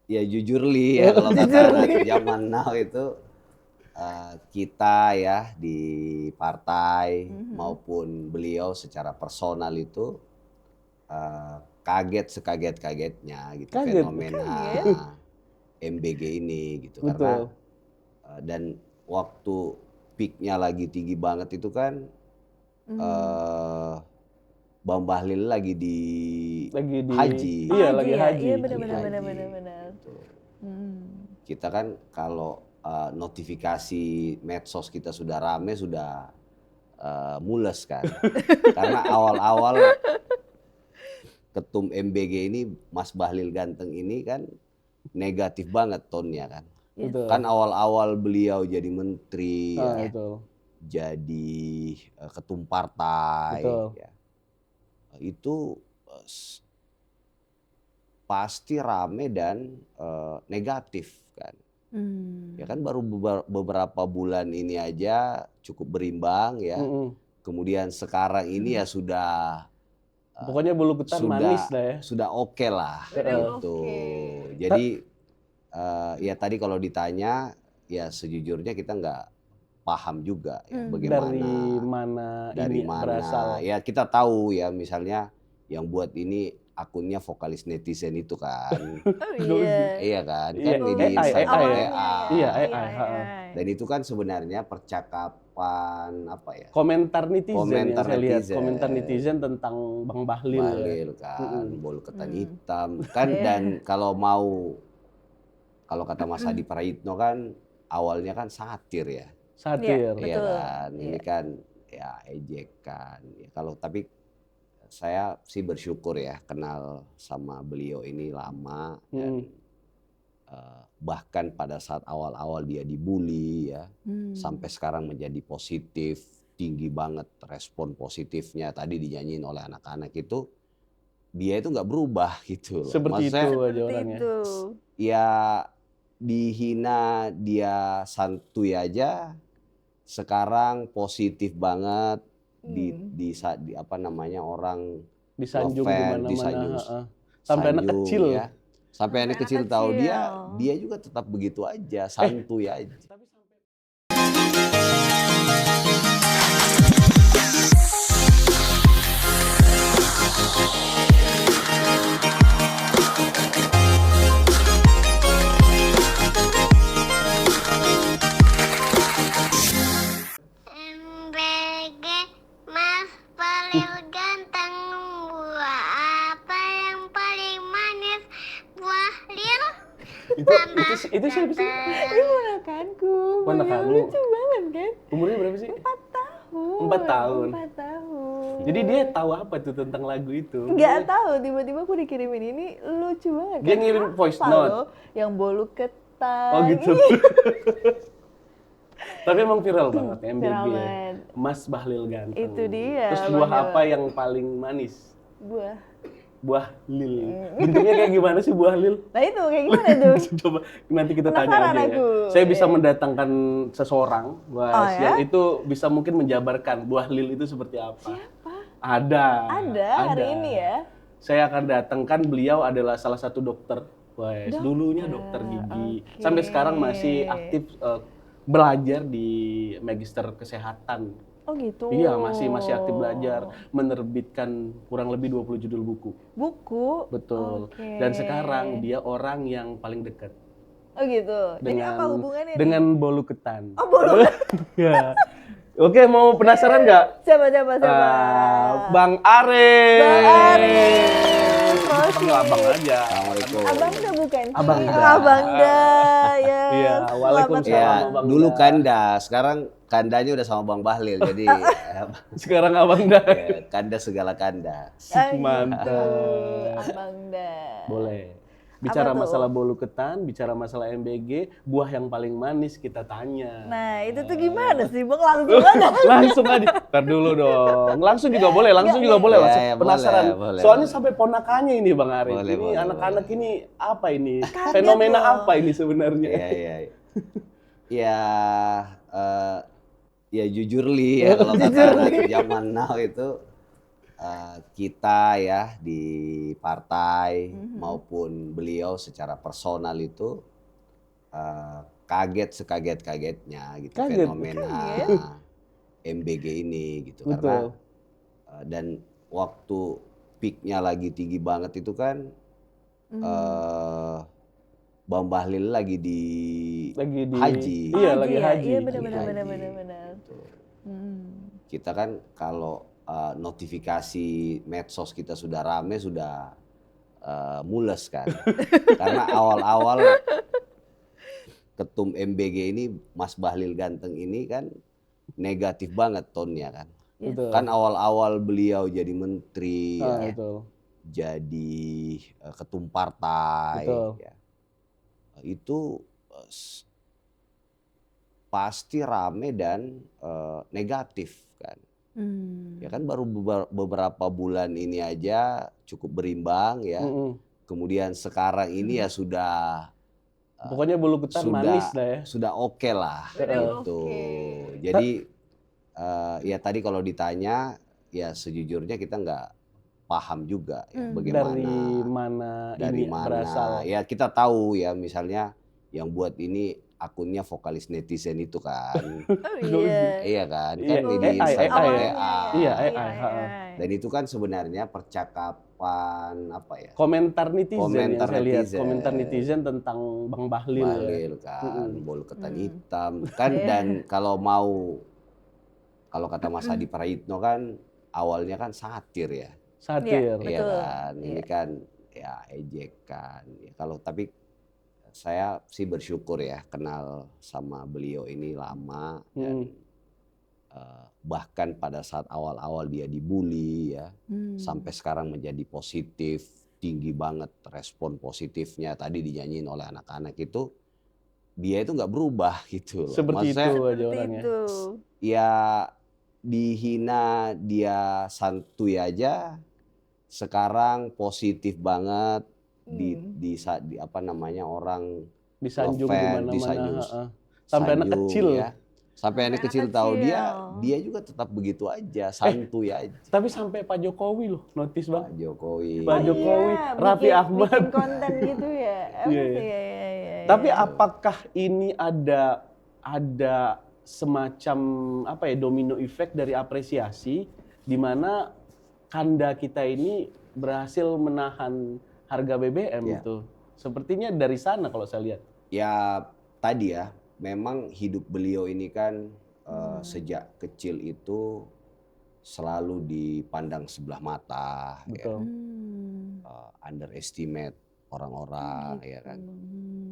Ya jujur Li ya kalau kata anak zaman now itu kita ya di partai maupun beliau secara personal itu kaget sekaget-kagetnya gitu Kaget? fenomena MBG ini gitu karena Betul. dan waktu peaknya lagi tinggi banget itu kan Bang Bahlil lagi di Lagi di haji. Iya, Haji lagi ya? haji. Iya Lagi benar-benar haji, benar-benar. gitu. Kita kan kalau notifikasi medsos kita sudah rame sudah mules kan. Karena awal-awal ketum MBG ini Mas Bahlil Ganteng ini kan negatif banget tonnya kan. Betul. Kan awal-awal beliau jadi menteri ya, Betul. jadi ketum partai Betul. ya. Itu pasti rame dan negatif kan. Ya kan baru beberapa bulan ini aja cukup berimbang ya. Kemudian sekarang ini ya sudah Pokoknya bulu ketan manis lah ya. sudah oke lah gitu. Jadi ya tadi kalau ditanya ya sejujurnya kita nggak paham juga ya bagaimana dari mana berasal. Ya kita tahu ya misalnya yang buat ini akunnya vokalis netizen itu kan. Iya kan Iya, di Instagram AI. Iya, AI. Dan itu kan sebenarnya percakapan apa ya? Komentar netizen yang saya lihat. netizen. Komentar netizen tentang Bang Bahlil. Bahlil kan, bolu ketan hitam kan. Dan kalau kata Mas Adi Praitno kan awalnya kan satir ya. Satir. Iya kan, ini kan ya ejekan. Ya, tapi saya sih bersyukur ya kenal sama beliau ini lama dan bahkan pada saat awal-awal dia dibully ya sampai sekarang menjadi positif, tinggi banget respon positifnya. Tadi dinyanyiin oleh anak-anak itu dia itu nggak berubah gitu loh. Seperti Maksudnya, itu aja orangnya. Ya dihina dia santuy aja, sekarang positif banget di apa namanya orang disanjung di mana-mana. Sampai anak kecil ya. Sampai anak kecil tahu dia juga tetap begitu aja, santuy aja. MBG Mas Bahlil Ganteng, buah apa yang paling manis? Buah lil. Itu siapa sih? Ini ponakanku. Ponakanmu. Lucu banget kan? Umurnya berapa sih? 4 tahun. 4 tahun. 4 tahun. Jadi dia tahu apa tuh tentang lagu itu? Nggak tahu, tiba-tiba aku dikirimin ini lucu banget kan? Dia ngirim voice note. Loh, yang bolu ketan. Oh gitu. Tapi emang viral banget MBG. Viral banget. Mas Bahlil Ganteng. Itu dia. Terus buah apa yang paling manis? Buah lil. Bentuknya kayak gimana sih buah lil? Nah itu kayak gimana tuh? Coba nanti kita tanya Penasaran aja aku. ya. Saya bisa mendatangkan seseorang yang ya? itu bisa mungkin menjabarkan buah lil itu seperti apa. Siapa? Ada hari ini ya. Saya akan datangkan, beliau adalah salah satu dokter. Dulunya dokter gigi. Sampai sekarang masih aktif belajar di magister kesehatan. Oh gitu. Iya, masih aktif belajar, menerbitkan kurang lebih 20 judul buku. Buku? Betul. Dan sekarang dia orang yang paling dekat. Oh gitu. Jadi apa hubungannya? Dengan bolu ketan. Oh, bolu ketan. Ya. Oke, mau penasaran nggak? Siapa? Bang Aris. Abang aja. Assalamualaikum. Abangda bukan? Abangda. Abangda, ya. Iya, waalaikumsalam. Ya, Bang dulu Da. Kanda, sekarang Kandanya udah sama Bang Bahlil, jadi Sekarang Abangda. ya, Kanda segala Kanda. Mantap. Abangda. Boleh. Bicara Apa tuh? masalah bolu ketan, bicara masalah MBG, buah yang paling manis kita tanya. Nah, itu tuh gimana sih, Bang? Langsung aja. Langsung aja. Ntar dulu dong. Langsung juga boleh, Mas. Ya, Penasaran. boleh. Soalnya sampai ponakannya ini Bang Arif. Ini anak-anak ini apa ini? Fenomena apa ini sebenarnya? Iya. Ya jujur Li ya kalau kata anak zaman now itu kita ya di partai maupun beliau secara personal itu kaget sekaget-kagetnya gitu Kaget? fenomena MBG ini gitu. Betul. Karena dan waktu peaknya lagi tinggi banget itu kan Bang Bahlil lagi di haji. Iya, lagi haji. Iya, Lagi benar. haji, gitu. Kita kan kalau notifikasi medsos kita sudah rame, sudah mules kan. Karena awal-awal ketum MBG ini, Mas Bahlil Ganteng ini kan negatif banget tone-nya kan. Betul. Kan awal-awal beliau jadi menteri, ya, Betul. jadi ketum partai, Betul. ya. Itu pasti rame dan negatif kan. Ya kan baru beberapa bulan ini aja cukup berimbang ya. Kemudian sekarang ini ya sudah Pokoknya bulu ketan manis lah ya. sudah oke lah gitu. Jadi ya tadi kalau ditanya ya sejujurnya kita nggak paham juga ya bagaimana dari mana berasal. Ya kita tahu ya misalnya yang buat ini akunnya vokalis netizen itu kan. Iya kan di Instagram AI. Iya, AI. Dan itu kan sebenarnya percakapan apa ya? Komentar netizen yang saya lihat. netizen. Komentar netizen tentang Bang Bahlil. Bahlil kan, bolu ketan hitam kan. Dan kalau kata Mas Adi Prayitno kan awalnya kan satir ya. Satir. Iya kan, ini kan ya ejekan. Ya, tapi saya sih bersyukur ya kenal sama beliau ini lama dan bahkan pada saat awal-awal dia dibully ya sampai sekarang menjadi positif, tinggi banget respon positifnya tadi dinyanyiin oleh anak-anak itu, dia itu nggak berubah gitu loh. Seperti Maksudnya, itu aja orangnya. Ya dihina dia santuy aja, sekarang positif banget. Di apa namanya orang disanjung ngefans, di mana-mana. sanjung, Sampai anak kecil ya. Sampai anak kecil tahu dia juga tetap begitu aja, santuy aja. Tapi sampai Pak Jokowi loh notice Bang. Pak Jokowi. Pak Jokowi, Raffi Ahmad. Bikin konten gitu ya. Iya. Tapi apakah ini ada semacam apa ya domino effect dari apresiasi di mana Kanda kita ini berhasil menahan harga BBM itu. Sepertinya dari sana kalau saya lihat. Ya tadi ya, memang hidup beliau ini kan sejak kecil itu selalu dipandang sebelah mata. Betul. Ya. Underestimate orang-orang ya kan.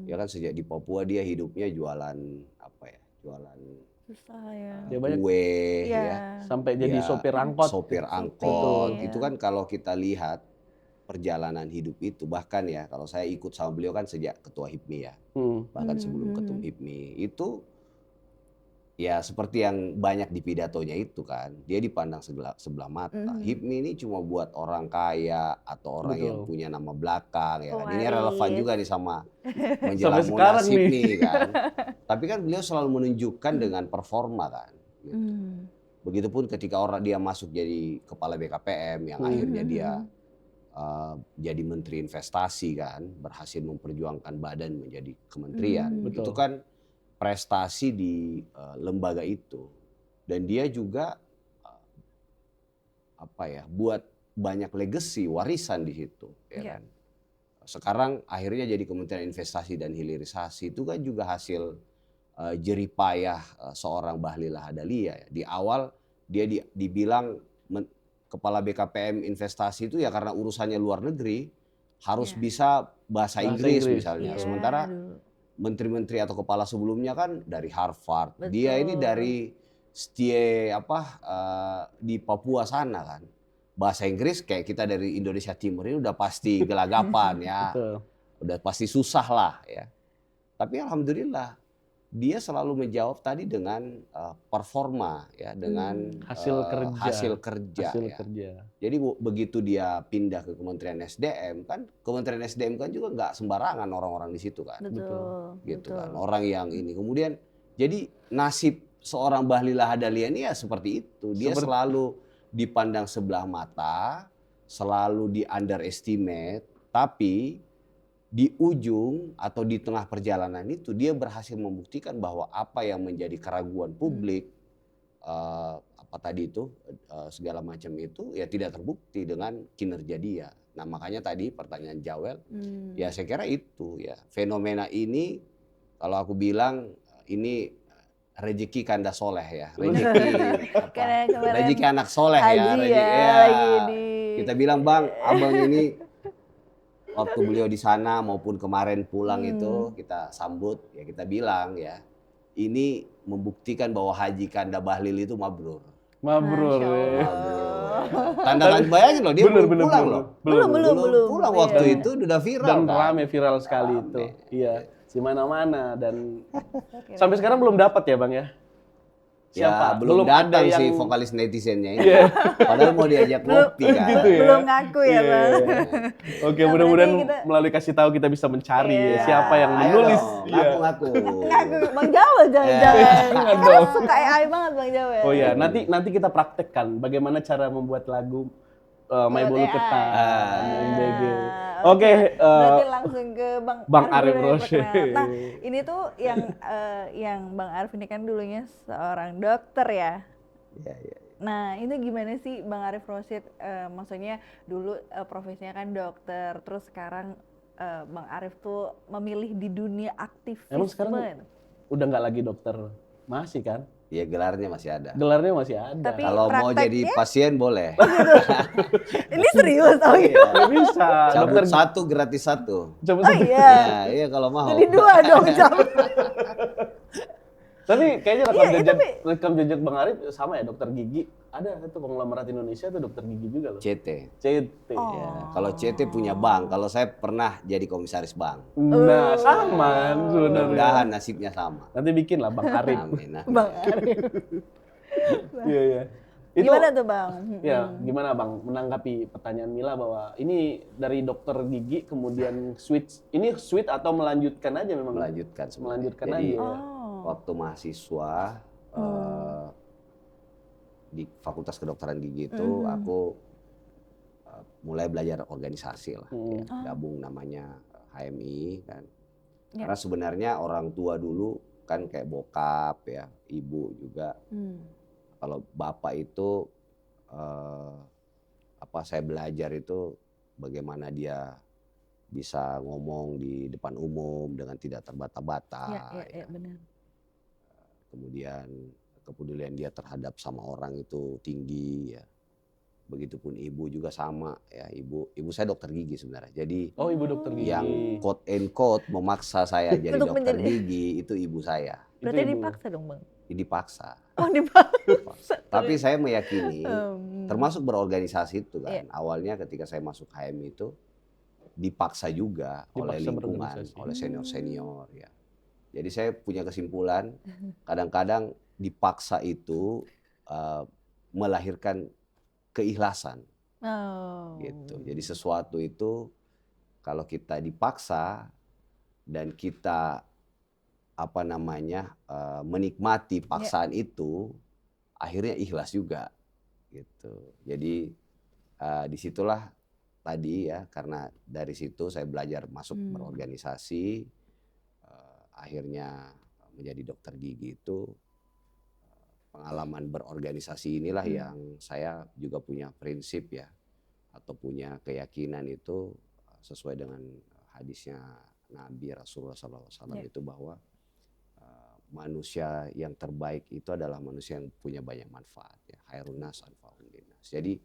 Ya kan sejak di Papua dia hidupnya jualan apa ya? Jualan susah ya. Kue ya. Sampai jadi sopir angkot. Sopir angkot. Itu kan kalau kita lihat perjalanan hidup itu, bahkan ya kalau saya ikut sama beliau kan sejak ketua HIPMI ya, bahkan sebelum ketum HIPMI itu ya seperti yang banyak di pidatonya itu kan, dia dipandang sebelah mata. HIPMI ini cuma buat orang kaya atau orang yang punya nama belakang ya kan. Ini relevan juga nih sama menjelang Munas HIPMI kan. Tapi kan beliau selalu menunjukkan dengan performa kan. Gitu. Begitupun ketika dia masuk jadi kepala BKPM yang akhirnya dia jadi menteri investasi kan, berhasil memperjuangkan badan menjadi kementerian. Itu kan prestasi di lembaga itu. Dan dia juga buat banyak legacy, warisan di situ, ya kan. Sekarang akhirnya jadi Kementerian Investasi dan Hilirisasi itu kan juga hasil jerih payah seorang Bahlil Lahadalia. Di awal dia dibilang kepala BKPM investasi itu ya karena urusannya luar negeri harus bisa bahasa Inggris misalnya. Sementara menteri-menteri atau kepala sebelumnya kan dari Harvard. Betul. Dia ini dari di Papua sana kan. Bahasa Inggris kayak kita dari Indonesia Timur ini udah pasti gelagapan ya. Betul. Udah pasti susah lah ya. Tapi alhamdulillah dia selalu menjawab tadi dengan performa ya, dengan hasil kerja. Jadi begitu dia pindah ke Kementerian SDM kan, Kementerian SDM kan juga nggak sembarangan orang-orang di situ kan. Betul. Gitu kan. Orang yang ini kemudian jadi nasib seorang Bahlil Lahadalia ini ya seperti itu. Dia selalu dipandang sebelah mata, selalu di underestimate, tapi di ujung atau di tengah perjalanan itu dia berhasil membuktikan bahwa apa yang menjadi keraguan publik, apa tadi itu segala macam itu ya tidak terbukti dengan kinerja dia. Nah makanya tadi pertanyaan Jawel, ya saya kira itu ya fenomena ini kalau aku bilang ini rezeki kanda soleh ya, rezeki anak soleh ya, kita bilang bang, abang ini waktu beliau di sana maupun kemarin pulang itu kita sambut ya kita bilang ya ini membuktikan bahwa haji kanda Bahlil itu mabrur. Mabrur. Tanda bayangin loh dia belum pulang loh. Belum pulang waktu itu udah viral. Dan rame viral sekali itu. Iya, di mana-mana dan sampai sekarang belum dapat ya Bang ya? Siapa? Ya, belum datang sih vokalis netizennya ini. Padahal mau diajak ngopi kan. Gitu ya? Belum ngaku ya Bang. Oke, mudah-mudahan melalui kasih tahu kita bisa mencari siapa yang menulis. Ngaku. Bang Jawel jangan-jangan. Karena suka AI banget Bang Jawel. Oh iya, nanti kita praktekkan bagaimana cara membuat lagu My Bolu Ketan, MBG. Oke, berarti langsung ke Bang Arif Rosyid. Nah, ini tuh yang Bang Arif ini kan dulunya seorang dokter ya. Iya. Nah, itu gimana sih Bang Arif Rosyid? Maksudnya dulu profesinya kan dokter, terus sekarang Bang Arif tuh memilih di dunia aktivisme. Emang sekarang udah nggak lagi dokter, masih kan? Iya gelarnya masih ada. Gelarnya masih ada. Tapi kalau mau jadi pasien boleh. Ini serius? Oh iya. Nggak bisa. Cabut satu gratis satu. Oh iya. Iya kalau mau. Jadi 2 dong cabut. Tapi kayaknya rekam jejak Bang Arif sama ya dokter gigi. Ada itu konglomerat Indonesia tuh dokter gigi juga loh. CT. Oh. Ya, kalau CT punya bank, kalau saya pernah jadi komisaris bank. Nah, sama sebenarnya. Mudah-mudahan nasibnya sama. Nanti bikin lah Bang Arif. Amin. Bang Arif. Iya. Itu, gimana tuh Bang? Ya, gimana Bang menanggapi pertanyaan Mila bahwa ini dari dokter gigi kemudian switch. Ini switch atau melanjutkan aja memang? Melanjutkan. Melanjutkan jadi, aja. waktu mahasiswa di Fakultas Kedokteran Gigi itu aku mulai belajar organisasi lah, ya, gabung namanya HMI kan. Karena sebenarnya orang tua dulu kan kayak bokap ya, ibu juga. Kalau bapak itu saya belajar itu bagaimana dia bisa ngomong di depan umum dengan tidak terbata-bata. Iya, benar. Kemudian kepedulian dia terhadap sama orang itu tinggi ya. Begitupun ibu juga sama ya. Ibu saya dokter gigi sebenarnya. Jadi ibu dokter gigi. Yang quote and quote memaksa saya jadi dokter gigi itu ibu saya. Berarti dipaksa dong Bang? Dipaksa. Oh dipaksa. Tapi saya meyakini termasuk berorganisasi itu kan. Awalnya ketika saya masuk HMI itu dipaksa juga oleh lingkungan, oleh senior-senior ya. Jadi saya punya kesimpulan, kadang-kadang dipaksa itu melahirkan keikhlasan. Gitu. Jadi sesuatu itu kalau kita dipaksa dan kita menikmati paksaan itu, akhirnya ikhlas juga. Gitu. Jadi disitulah tadi ya, karena dari situ saya belajar masuk berorganisasi. Akhirnya menjadi dokter gigi itu pengalaman berorganisasi inilah yang saya juga punya prinsip ya atau punya keyakinan itu sesuai dengan hadisnya Nabi Rasulullah SAW itu bahwa manusia yang terbaik itu adalah manusia yang punya banyak manfaat ya, khairun nas anfa'uhum linnas. Jadi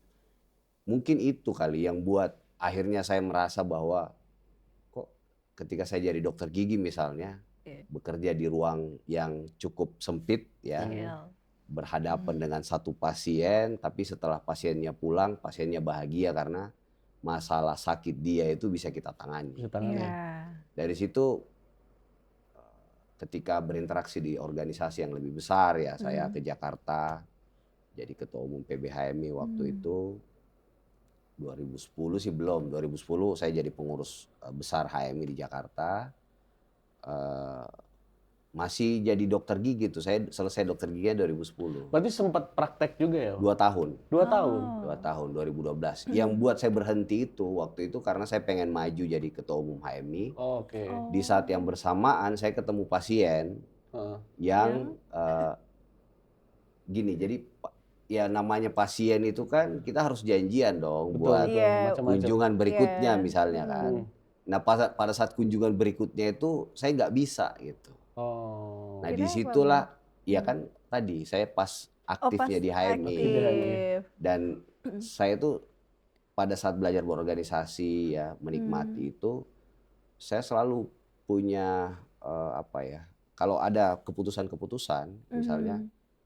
mungkin itu kali yang buat akhirnya saya merasa bahwa kok ketika saya jadi dokter gigi misalnya bekerja di ruang yang cukup sempit ya, berhadapan dengan satu pasien, tapi setelah pasiennya pulang, pasiennya bahagia karena masalah sakit dia itu bisa kita tangani. Dari situ ketika berinteraksi di organisasi yang lebih besar ya, saya ke Jakarta jadi ketua umum PBHMI waktu itu. 2010 sih belum, 2010 saya jadi pengurus besar HMI di Jakarta. masih jadi dokter gigi tuh. Saya selesai dokter giginya 2010. Berarti sempat praktek juga ya? 2 tahun. 2 tahun. 2 tahun 2012. Yang buat saya berhenti itu waktu itu karena saya pengen maju jadi ketua umum HMI. Oke. Di saat yang bersamaan saya ketemu pasien yang gini. Jadi ya namanya pasien itu kan kita harus janjian dong buat Macam-macam. kunjungan berikutnya misalnya kan. Nah pada saat kunjungan berikutnya itu saya nggak bisa gitu. Oh. Nah Kenapa, disitulah ya kan tadi saya pas aktifnya di HMI aktif. dan saya tuh pada saat belajar berorganisasi ya menikmati itu saya selalu punya apa ya, kalau ada keputusan-keputusan misalnya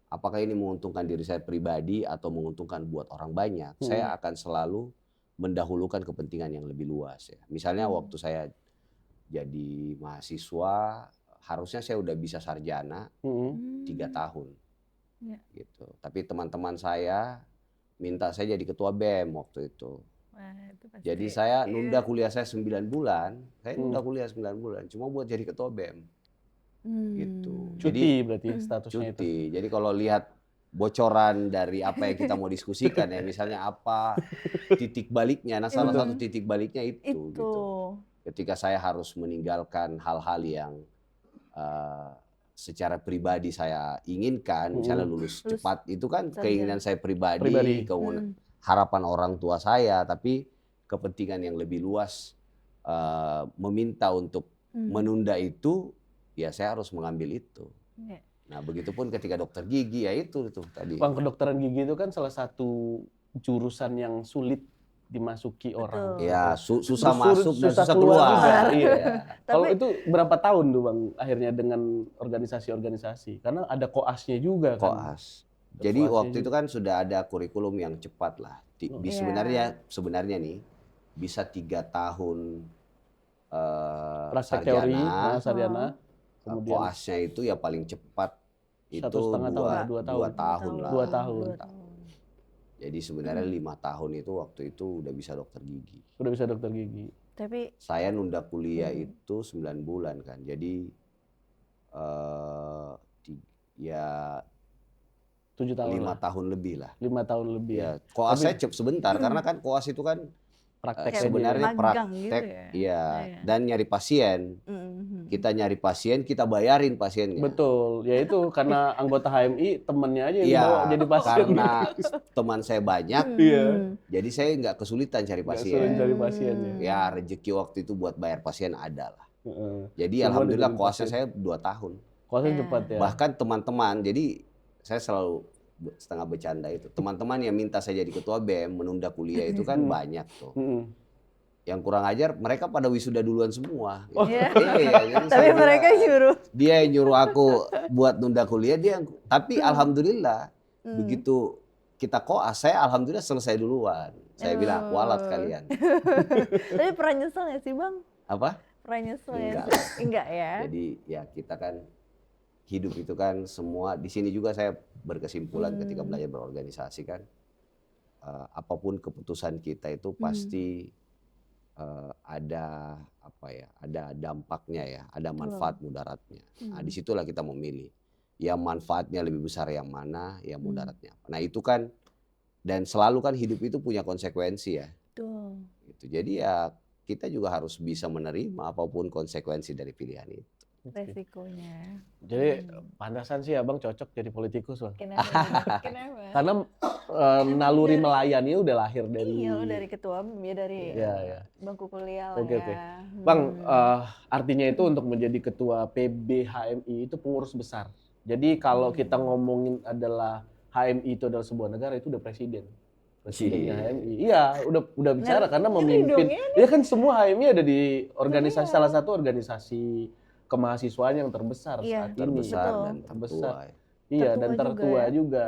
apakah ini menguntungkan diri saya pribadi atau menguntungkan buat orang banyak, saya akan selalu mendahulukan kepentingan yang lebih luas ya. Misalnya waktu saya jadi mahasiswa harusnya saya udah bisa sarjana 3 tahun gitu. Tapi teman-teman saya minta saya jadi ketua BEM waktu itu. Wah, itu pasti. Jadi saya nunda kuliah saya 9 bulan. Saya nunda kuliah 9 bulan cuma buat jadi ketua BEM. Gitu. Cuti berarti statusnya itu. Cuti. Jadi kalau lihat bocoran dari apa yang kita mau diskusikan ya, misalnya apa titik baliknya. Nah, salah satu titik baliknya itu gitu. Ketika saya harus meninggalkan hal-hal yang secara pribadi saya inginkan, misalnya lulus cepat, itu kan keinginan saya pribadi. Harapan orang tua saya, tapi kepentingan yang lebih luas meminta untuk menunda itu, ya saya harus mengambil itu. Nah, begitupun ketika dokter gigi ya itu tuh tadi. Bang, kedokteran gigi itu kan salah satu jurusan yang sulit dimasuki orang. Ya, susah masuk dan susah keluar. Juga. Iya. Kalau itu berapa tahun tuh Bang akhirnya dengan organisasi-organisasi? Karena ada koasnya juga kan. Koas. Jadi waktu itu kan sudah ada kurikulum yang cepat lah. Sebenarnya nih bisa 3 tahun praktek teori, sarjana. Kemudian koasnya itu ya paling cepat itu 2 tahun lah. 2 tahun. Jadi sebenarnya 5 tahun itu waktu itu udah bisa dokter gigi. Udah bisa dokter gigi. Tapi saya nunda kuliah itu 9 bulan kan. Jadi ya 7 tahun 5 tahun lebih lah. 5 tahun lebih ya. Koas saya sebentar karena kan koas itu kan praktek sebenarnya praktek gitu ya. Dan nyari pasien. Kita nyari pasien, kita bayarin pasiennya. Betul, ya itu karena anggota HMI temennya aja yang bawa jadi pasien. Karena teman saya banyak, jadi saya nggak kesulitan cari pasien. Cari pasien ya rezeki waktu itu buat bayar pasien ada lah. Jadi alhamdulillah koasnya saya 2 tahun. Koasnya cepat ya. Bahkan teman-teman, jadi saya selalu setengah bercanda itu. Teman-teman yang minta saya jadi ketua BEM menunda kuliah itu kan banyak tuh. Yang kurang ajar mereka pada wisuda duluan semua. Tapi mereka nyuruh. Dia yang nyuruh aku buat nunda kuliah tapi alhamdulillah begitu kita koas saya alhamdulillah selesai duluan. Saya bilang kualat kalian. Tapi pernah nyesel nggak sih Bang? Apa? Pernah nyesel ya? Enggak ya. Jadi ya kita kan hidup itu kan semua di sini juga saya berkesimpulan ketika belajar berorganisasi kan apapun keputusan kita itu pasti ada apa ya, ada dampaknya ya, ada manfaat mudaratnya. Nah, disitulah kita memilih. Yang manfaatnya lebih besar yang mana, yang mudaratnya. Nah, itu kan dan selalu kan hidup itu punya konsekuensi ya. Betul. Gitu. Jadi ya kita juga harus bisa menerima apapun konsekuensi dari pilihan itu. Resikonya. Jadi pantasan sih Abang cocok jadi politikus Bang. Kenapa? Karena naluri melayani udah lahir dari. Iya, dari ketua ya dari bangku kuliah lah Oke. Bang, artinya itu untuk menjadi ketua PBHMI itu pengurus besar. Jadi kalau kita ngomongin adalah HMI itu adalah sebuah negara itu udah presiden. Presidennya HMI. Iya, udah bicara karena memimpin. Ya kan semua HMI ada di organisasi salah satu organisasi kemahasiswaan yang terbesar saat ini. Terbesar dan tertua. Iya, dan tertua juga.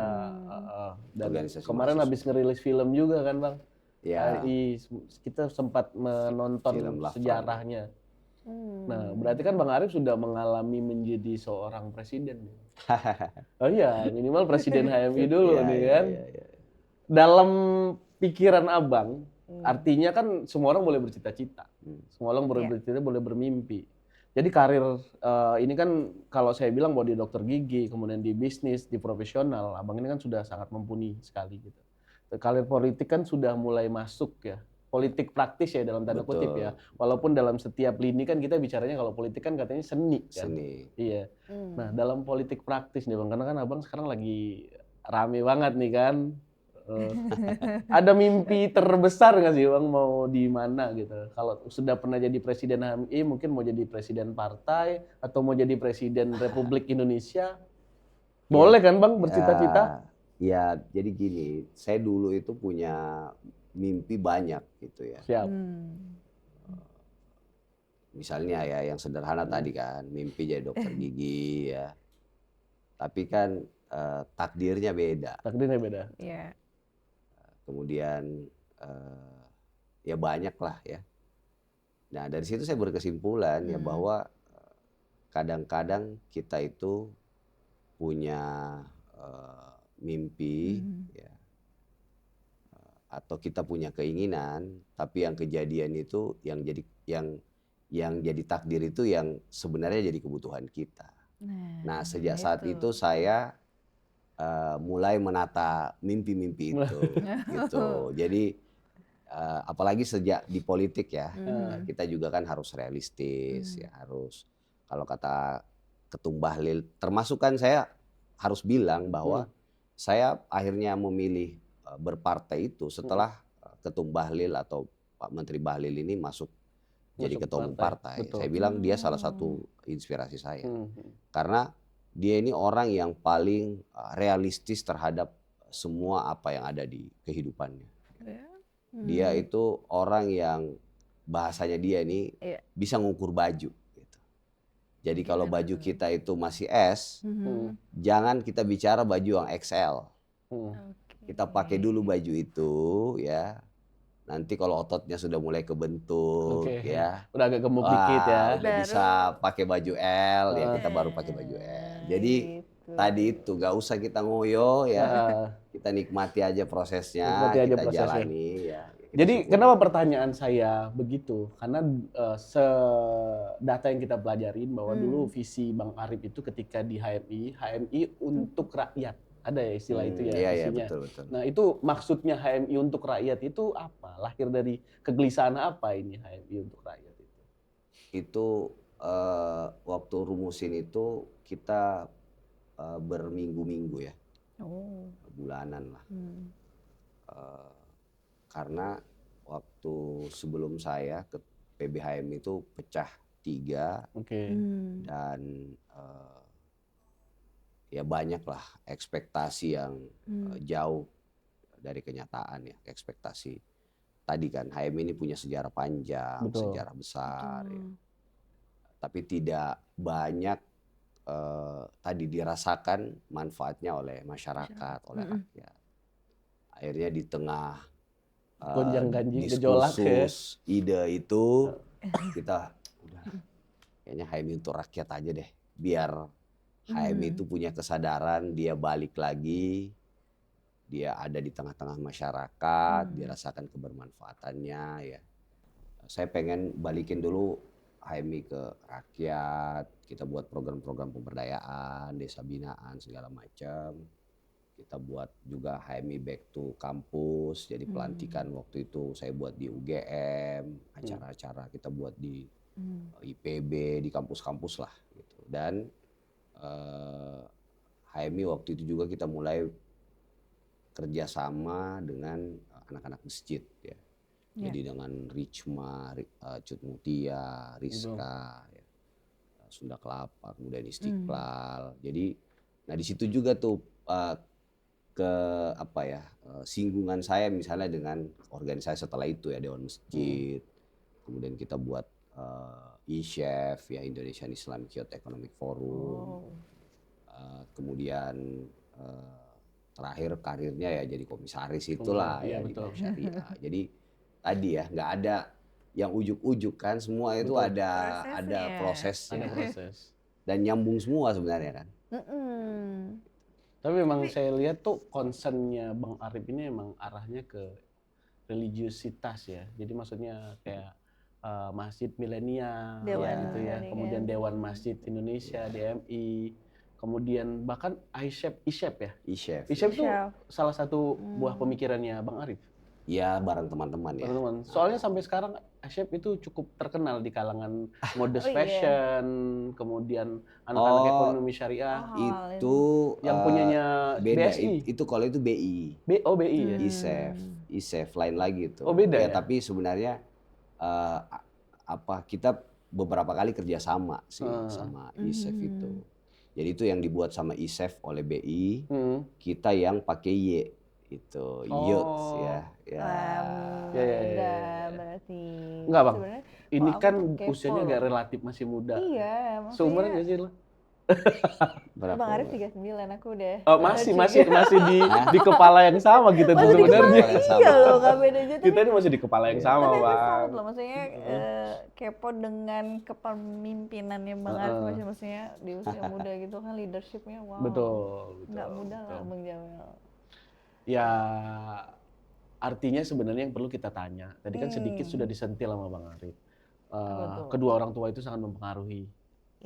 Dan kemarin habis ngerilis film juga kan Bang. Iya. Kita sempat menonton sejarahnya. Nah, berarti kan Bang Arif sudah mengalami menjadi seorang presiden. Oh iya, minimal presiden HMI dulu nih kan. Dalam pikiran Abang, artinya kan semua orang boleh bercita-cita. Semua orang boleh bercita, boleh bermimpi. Jadi karir ini kan kalau saya bilang bahwa di dokter gigi, kemudian di bisnis, di profesional, abang ini kan sudah sangat mumpuni sekali gitu. Karir politik kan sudah mulai masuk ya, politik praktis ya dalam tanda kutip Betul. ya. Walaupun dalam setiap lini kan kita bicaranya kalau politik kan katanya seni kan. Seni. Iya. Hmm. Nah dalam politik praktis nih bang, karena kan abang sekarang lagi rame banget nih kan. Ada mimpi terbesar nggak sih bang mau di mana gitu? Kalau sudah pernah jadi presiden HMI, mungkin mau jadi presiden partai atau mau jadi presiden Republik Indonesia, boleh kan bang bercita-cita? Ya, jadi gini, saya dulu itu punya mimpi banyak gitu ya. Siap. Misalnya ya yang sederhana tadi kan, mimpi jadi dokter gigi ya. Tapi kan takdirnya beda. Takdirnya beda. Iya. Kemudian ya banyak lah ya. Nah dari situ saya berkesimpulan ya bahwa kadang-kadang kita itu punya mimpi ya, atau kita punya keinginan, tapi yang kejadian itu yang jadi takdir itu yang sebenarnya jadi kebutuhan kita. Nah sejak saat itu saya mulai menata mimpi-mimpi itu gitu. Jadi apalagi sejak di politik ya, kita juga kan harus realistis ya, harus kalau kata Ketum Bahlil, termasuk kan saya harus bilang bahwa saya akhirnya memilih berpartai itu setelah Ketum Bahlil atau Pak Menteri Bahlil ini masuk jadi ketua umum partai. Saya bilang dia salah satu inspirasi saya. Karena dia ini orang yang paling realistis terhadap semua apa yang ada di kehidupannya. Dia itu orang yang bahasanya dia ini bisa ngukur baju. Gitu. Jadi kalau baju kita itu masih S, jangan kita bicara baju yang XL. Kita pakai dulu baju itu ya. Nanti kalau ototnya sudah mulai kebentuk ya. Udah agak gemuk dikit ya. Udah bisa pakai baju L ya, kita baru pakai baju L. Jadi tadi itu gak usah kita ngoyo ya. Kita nikmati aja prosesnya, kita jalani ya. Jadi kenapa pertanyaan saya begitu? Karena data yang kita pelajarin bahwa dulu visi Bang Arif itu ketika di HMI untuk rakyat. Ada ya istilah itu ya Iya, visinya. betul. Nah itu maksudnya HMI untuk rakyat itu apa? Lahir dari kegelisahan apa ini HMI untuk rakyat itu? Itu waktu rumusin itu kita berminggu-minggu ya. Bulanan lah. Karena waktu sebelum saya ke PBHM itu pecah 3 dan ya banyak lah ekspektasi yang jauh dari kenyataan ya, ekspektasi. Tadi kan HMI ini punya sejarah panjang, sejarah besar ya. Tapi tidak banyak tadi dirasakan manfaatnya oleh masyarakat, oleh rakyat. Akhirnya di tengah diskursus ide itu kita udah kayaknya HMI untuk rakyat aja deh, biar HMI itu punya kesadaran, dia balik lagi, dia ada di tengah-tengah masyarakat, dia rasakan kebermanfaatannya ya. Saya pengen balikin dulu HMI ke rakyat, kita buat program-program pemberdayaan, desa binaan segala macam. Kita buat juga HMI back to kampus, jadi pelantikan waktu itu saya buat di UGM, acara-acara kita buat di IPB, di kampus-kampus lah gitu. Dan HMI waktu itu juga kita mulai kerjasama dengan anak-anak masjid ya. Jadi dengan Richma, Cut Mutia, Rizka, ya, Sunda Kelapa, kemudian Istiqlal. Jadi, nah di situ juga tuh singgungan saya misalnya dengan organisasi setelah itu ya, Dewan Masjid. Kemudian kita buat ICHEF ya, Indonesian Islamic Youth Economic Forum. Kemudian terakhir karirnya ya jadi komisaris itulah ya di Bank Syariah. Jadi tadi ya nggak ada yang ujuk-ujuk kan, semua itu ada prosesnya. Dan nyambung semua sebenarnya kan. Tapi memang saya lihat tuh concernnya Bang Arif ini emang arahnya ke religiusitas ya. Jadi maksudnya kayak Masjid Milenial Dewan gitu ya. Milenial. Kemudian Dewan Masjid Indonesia, DMI. Kemudian bahkan ISHEP ya. ISHEF. ISHEP itu Chef. salah satu buah pemikirannya Bang Arif. Ya bareng teman-teman ya. Teman-teman. Soalnya sampai sekarang ISHEP itu cukup terkenal di kalangan modest Oh, iya. fashion, kemudian anak-anak Oh, ekonomi syariah Itu yang punyanya beda. BSI. Itu kalau itu BI. BI ya. ISEF, ISEF lain lagi itu. Oh, beda ya? Tapi sebenarnya kita beberapa kali kerjasama sih sama ISEF itu. Jadi itu yang dibuat sama ISEF oleh BI, kita yang pakai Y itu youth ya. Beda berarti. Enggak Bang, Sebenarnya ini aku kan tuh kepo usianya loh. agak relatif masih muda. Iya, Seumuran maksudnya nggak sih lo? Berapa? Bang Arif 39, aku udah. Oh, masih di kepala yang sama kita tuh Masih di sebenarnya. kepala, iya loh, gak beda aja. Kita ini masih di kepala yang sama, Tapi Bang. salut loh, maksudnya kepo dengan kepemimpinannya Bang Arif, maksudnya di usia muda gitu kan, leadershipnya wow. Betul. Nggak mudah lah Bang Jamil. Ya, artinya sebenarnya yang perlu kita tanya, tadi kan sedikit sudah disentil sama Bang Arif. Kedua orang tua itu sangat mempengaruhi.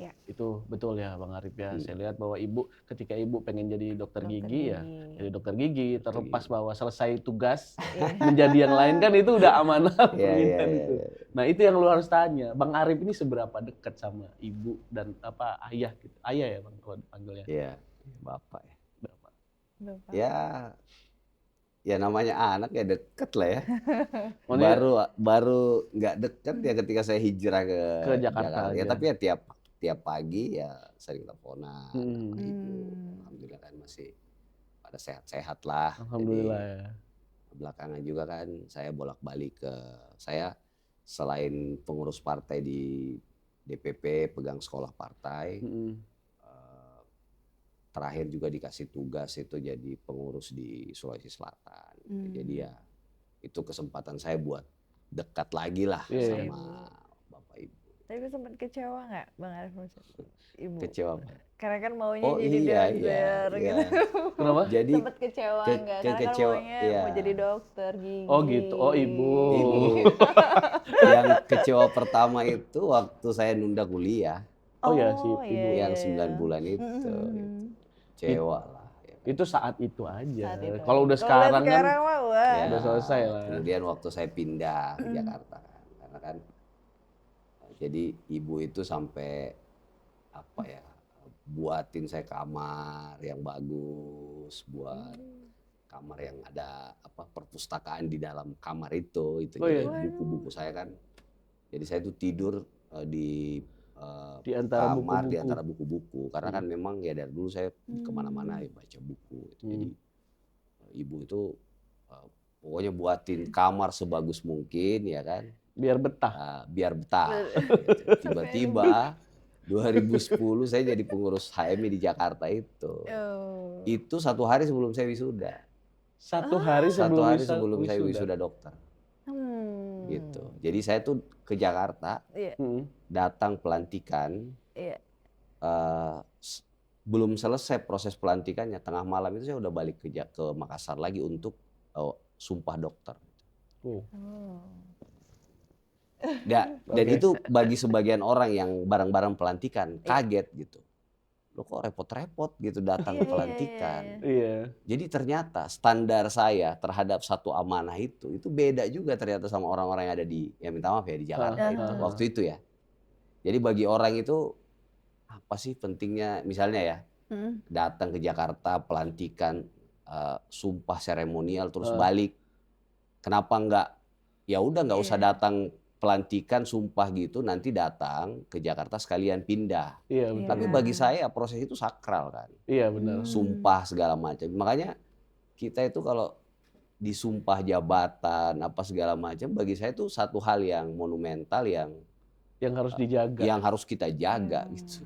Ya. Itu betul ya Bang Arif ya. Saya lihat bahwa ketika ibu pengen jadi dokter gigi ya, jadi dokter gigi, terlepas bahwa selesai tugas menjadi yang lain kan itu udah amanah pemilihan itu. Nah, itu yang lu harus tanya. Bang Arif ini seberapa dekat sama ibu dan ayah gitu. Ayah ya Bang kalau dipanggilnya. Iya, bapak ya. Bapak. Ya namanya anak ya deket lah ya. Maksudnya, baru nggak deket ya ketika saya hijrah ke Jakarta Ya aja. tapi ya tiap pagi ya sering teleponan sama ibu. Alhamdulillah kan masih pada sehat-sehat lah. Alhamdulillah Jadi, ya. belakangan juga kan saya bolak-balik saya selain pengurus partai di DPP, pegang sekolah partai. Terakhir juga dikasih tugas itu jadi pengurus di Sulawesi Selatan. Jadi ya itu kesempatan saya buat dekat lagi lah sama bapak ibu. Tapi sempat kecewa nggak Bang Arif ibu? Kecewa apa? Karena kan maunya Oh, jadi iya, dokter gitu. Kenapa? Jadi Sempat kecewa nggak? Karena kan maunya mau jadi dokter gigi. Oh gitu, oh ibu. Yang kecewa pertama itu waktu saya nunda kuliah. Oh ya si iya, ibu. Yang 9 bulan itu. Gitu. Kecewa lah. Ya. Itu saat itu aja. Saat itu. Kalau udah sekarang kan mah wah. Ya, udah selesai lah. Kemudian waktu saya pindah ke Jakarta, karena kan jadi ibu itu sampai buatin saya kamar yang bagus, buat kamar yang ada perpustakaan di dalam kamar itu jadi buku-buku saya kan. Jadi saya tuh tidur di antara kamar buku-buku. di antara buku-buku karena kan memang ya dari dulu saya kemana-mana ya baca buku. Jadi ibu itu pokoknya buatin kamar sebagus mungkin ya kan. Biar betah. Biar betah. Tiba-tiba 2010 saya jadi pengurus HMI di Jakarta itu. Itu 1 hari sebelum saya wisuda. 1 hari sebelum, saya wisuda dokter. Gitu. Jadi saya tuh ke Jakarta, datang pelantikan. Belum selesai proses pelantikannya, tengah malam itu saya udah balik ke Makassar lagi untuk sumpah dokter. Dan itu bagi sebagian orang yang bareng-bareng pelantikan kaget gitu. Loh kok repot-repot gitu datang ke pelantikan. Iya. Jadi ternyata standar saya terhadap satu amanah itu beda juga ternyata sama orang-orang yang ada minta maaf ya di Jakarta itu waktu itu ya. Jadi bagi orang itu apa sih pentingnya misalnya ya datang ke Jakarta pelantikan sumpah seremonial terus balik. Kenapa nggak usah datang pelantikan sumpah gitu nanti datang ke Jakarta sekalian pindah. Iya betul. Tapi bagi saya proses itu sakral kan. Iya benar. Sumpah segala macam. Makanya kita itu kalau disumpah jabatan apa segala macam bagi saya itu satu hal yang monumental yang harus dijaga. Yang harus kita jaga gitu.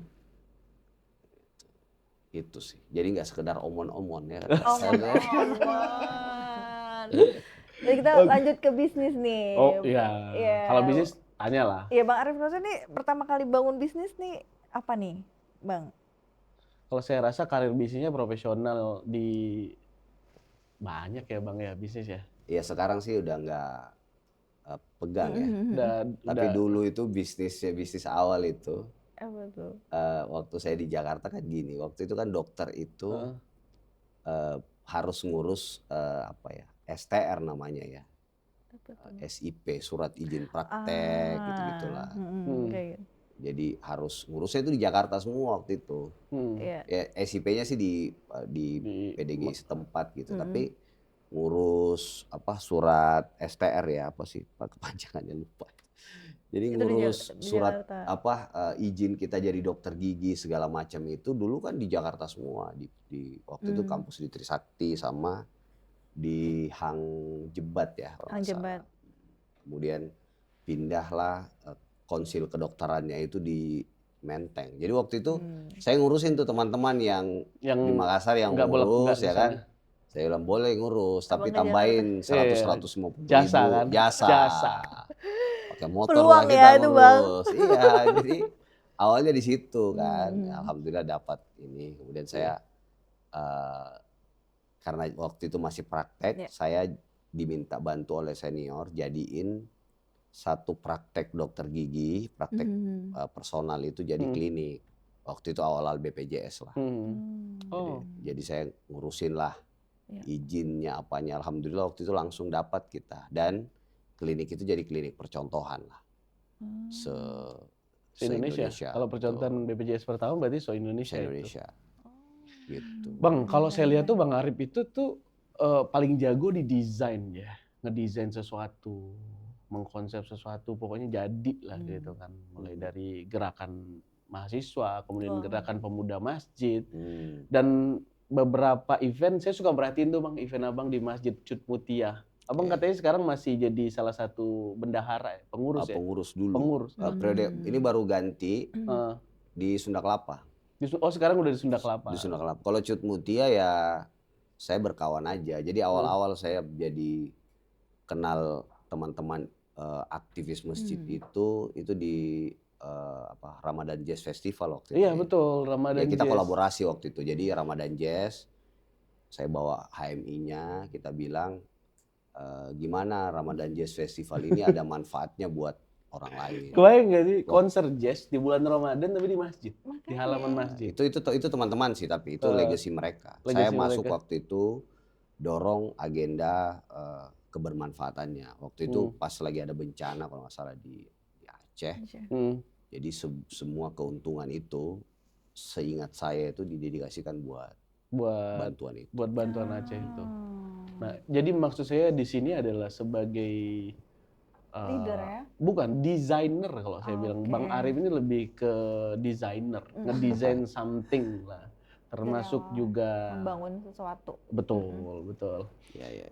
Itu sih. Jadi nggak sekedar omon-omon ya. Omon-omon. Jadi kita lanjut ke bisnis nih. Oh iya. Kalau bisnis tanya lah. Iya Bang Arif Rosyad nih pertama kali bangun bisnis nih apa nih Bang? Kalau saya rasa karir bisnisnya profesional di banyak ya Bang ya bisnis ya. Ya sekarang sih udah nggak pegang ya. Tapi Udah dulu itu bisnis awal itu Apa tuh? waktu saya di Jakarta kan gini. Waktu itu kan dokter itu Heeh. harus ngurus apa ya, STR namanya ya, Apa tuh? SIP, surat izin praktek gitu-gitulah. Kayak gitu. Jadi harus ngurusnya itu di Jakarta semua waktu itu. Iya. Ya, SIP-nya sih di Di- PDG setempat gitu, tapi ngurus apa surat STR ya, apa sih kepanjangannya lupa. Jadi Itu ngurus di surat Jakarta. apa izin kita jadi dokter gigi segala macam itu dulu kan di Jakarta semua, di waktu itu kampus di Trisakti sama di Hang Jebat ya kalau Hang nggak salah. Jebat. Kemudian pindahlah konsil kedokterannya itu di Menteng. Jadi waktu itu saya ngurusin tuh teman-teman yang di Makassar yang nggak bolak-balik ngurus ya di kan. sana. Saya bilang boleh ngurus tapi nggak tambahin Iya. 100-150 Jasa ribu kan? jasa. Jasa. Pakai motor Peluang lah kita ya itu, Bang. ngurus. Iya, jadi awalnya di situ kan. Alhamdulillah dapat ini. Kemudian saya karena waktu itu masih praktek, saya diminta bantu oleh senior jadiin satu praktek dokter gigi, praktek personal itu jadi klinik. Waktu itu awal-awal BPJS lah. Jadi saya ngurusin lah izinnya apanya. Alhamdulillah waktu itu langsung dapat kita. Dan klinik itu jadi klinik percontohan lah. Se-Indonesia. Kalau percontohan BPJS pertama berarti se-Indonesia itu. Se-Indonesia. Gitu. Bang, kalau saya lihat tuh Bang Arif itu tuh paling jago di desain ya. Ngedesain sesuatu, mengkonsep sesuatu, pokoknya jadi lah gitu kan. Mulai dari gerakan mahasiswa, kemudian gerakan pemuda masjid, dan beberapa event, saya suka perhatiin tuh Bang, event Abang di Masjid Cut Mutia. Abang katanya sekarang masih jadi salah satu bendahara, pengurus ya? Pengurus dulu. Pengurus. Periode ini baru ganti di Sunda Kelapa. Oh sekarang udah di Sunda Kelapa. Di Sunda Kelapa. Kalau Cut Mutia ya saya berkawan aja. Jadi awal-awal saya jadi kenal teman-teman aktivis masjid itu di Ramadan Jazz Festival waktu itu. Iya betul, Ramadan ya, kita Jazz. kolaborasi waktu itu. Jadi Ramadan Jazz, saya bawa HMI-nya, kita bilang gimana Ramadan Jazz Festival ini ada manfaatnya buat orang lain. Kebayang nggak sih konser jazz di bulan Ramadan tapi di masjid, di halaman masjid. Itu teman-teman sih, tapi itu legacy mereka. Saya masuk waktu itu dorong agenda kebermanfaatannya. Waktu itu pas lagi ada bencana kalau nggak salah di Aceh. Jadi semua keuntungan itu seingat saya itu didedikasikan buat bantuan itu. Buat bantuan Aceh itu. Nah, jadi maksud saya di sini adalah sebagai leader ya? Bukan, desainer kalau saya bilang. Bang Arif ini lebih ke desainer, ngedesain something lah. Termasuk juga membangun sesuatu. Betul, betul. Ya.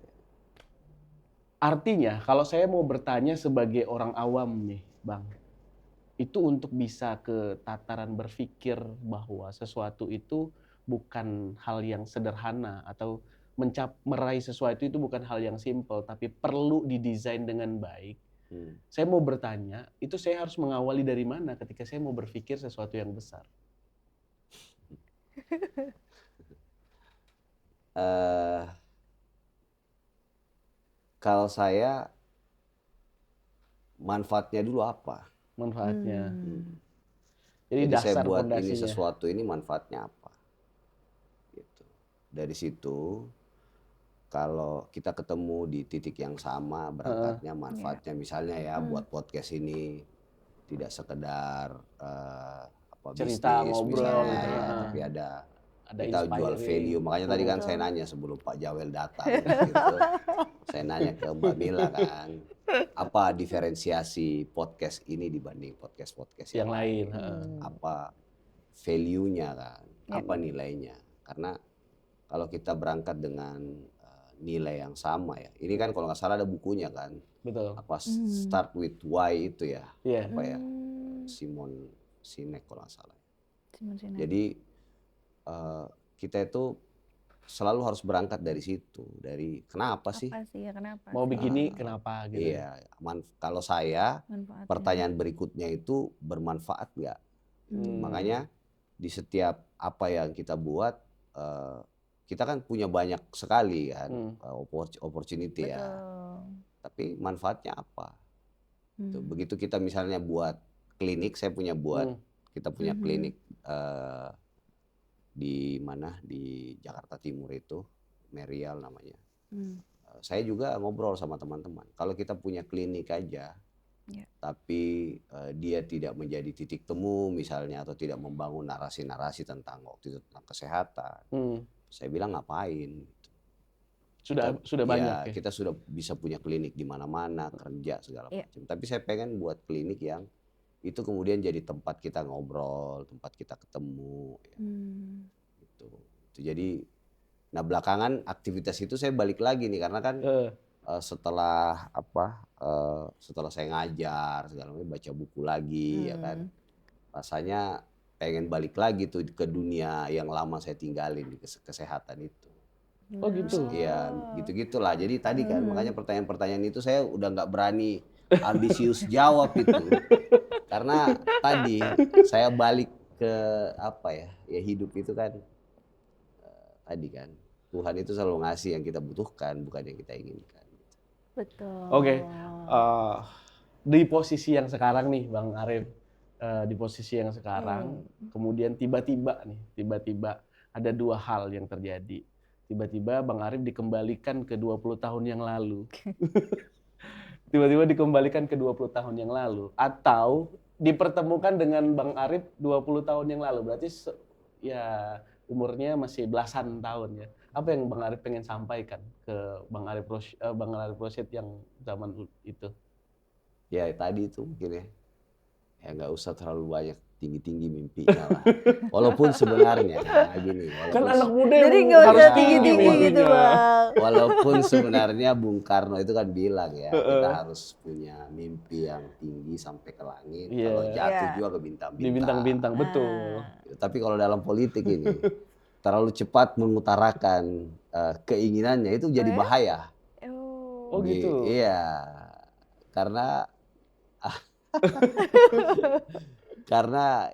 Artinya kalau saya mau bertanya sebagai orang awam nih, Bang, itu untuk bisa ke tataran berpikir bahwa sesuatu itu bukan hal yang sederhana atau meraih sesuatu itu bukan hal yang simpel, tapi perlu didesain dengan baik. Saya mau bertanya, itu saya harus mengawali dari mana ketika saya mau berpikir sesuatu yang besar? Kalau saya manfaatnya dulu apa? Manfaatnya. Jadi Jadi dasar saya buat ini fondasinya. sesuatu ini manfaatnya apa? Gitu. Dari situ kalau kita ketemu di titik yang sama berangkatnya manfaatnya misalnya ya buat podcast ini tidak sekedar cerita bisnis ngobrol misalnya gitu, ya, tapi ada kita inspiring. jual value. Makanya tadi kan saya nanya sebelum Pak Jawel datang gitu. Saya nanya ke Mbak Mila kan, apa diferensiasi podcast ini dibanding podcast-podcast yang lain? Apa value-nya kan? Apa nilainya? Karena kalau kita berangkat dengan nilai yang sama ya. Ini kan kalau nggak salah ada bukunya kan. Betul. Apa Start with Why itu ya. Iya. Apa ya? Simon Sinek kalau nggak salah. Simon Sinek. Jadi kita itu selalu harus berangkat dari situ, dari kenapa sih? Apa sih ya, kenapa? Mau begini kenapa gitu. Iya, kalau saya Manfaatnya. pertanyaan berikutnya itu bermanfaat nggak? Makanya di setiap apa yang kita buat kita kan punya banyak sekali kan opportunity ya. Tapi manfaatnya apa? Begitu kita misalnya buat klinik, kita punya klinik di mana di Jakarta Timur itu, Merial namanya. Saya juga ngobrol sama teman-teman. Kalau kita punya klinik aja, tapi dia tidak menjadi titik temu misalnya atau tidak membangun narasi-narasi tentang waktu itu tentang kesehatan, saya bilang ngapain? Sudah banyak ya. Kita sudah bisa punya klinik di mana-mana, kerja segala macam. Tapi saya pengen buat klinik yang itu kemudian jadi tempat kita ngobrol, tempat kita ketemu. Gitu. Jadi, nah belakangan aktivitas itu saya balik lagi nih karena kan setelah setelah saya ngajar segala macam, baca buku lagi ya kan, rasanya pengen balik lagi tuh ke dunia yang lama saya tinggalin di kesehatan itu. Oh gitu. Iya, gitu-gitulah. Jadi tadi kan makanya pertanyaan-pertanyaan itu saya udah nggak berani ambisius jawab itu. Karena tadi saya balik ke ya hidup itu kan tadi kan Tuhan itu selalu ngasih yang kita butuhkan, bukan yang kita inginkan. Betul. Oke. Di posisi yang sekarang nih Bang Arif, di posisi yang sekarang, kemudian tiba-tiba ada dua hal yang terjadi. Tiba-tiba Bang Arif dikembalikan ke 20 tahun yang lalu. Tiba-tiba dikembalikan ke 20 tahun yang lalu. Atau dipertemukan dengan Bang Arif 20 tahun yang lalu. Berarti ya umurnya masih belasan tahun ya. Apa yang Bang Arif pengen sampaikan ke Bang Arif Rashid yang zaman itu? Ya tadi itu mungkin ya nggak usah terlalu banyak tinggi-tinggi mimpinya lah. Walaupun sebenarnya gini. Kan anak muda Jadi yang nggak harus usah tinggi tinggi-tinggi gitu mimpinya. Bang. Walaupun sebenarnya Bung Karno itu kan bilang ya, kita harus punya mimpi yang tinggi sampai ke langit. Kalau jatuh juga ke bintang-bintang. Di bintang-bintang, betul. Tapi kalau dalam politik ini, terlalu cepat mengutarakan keinginannya itu jadi bahaya. Oh gitu? Iya, karena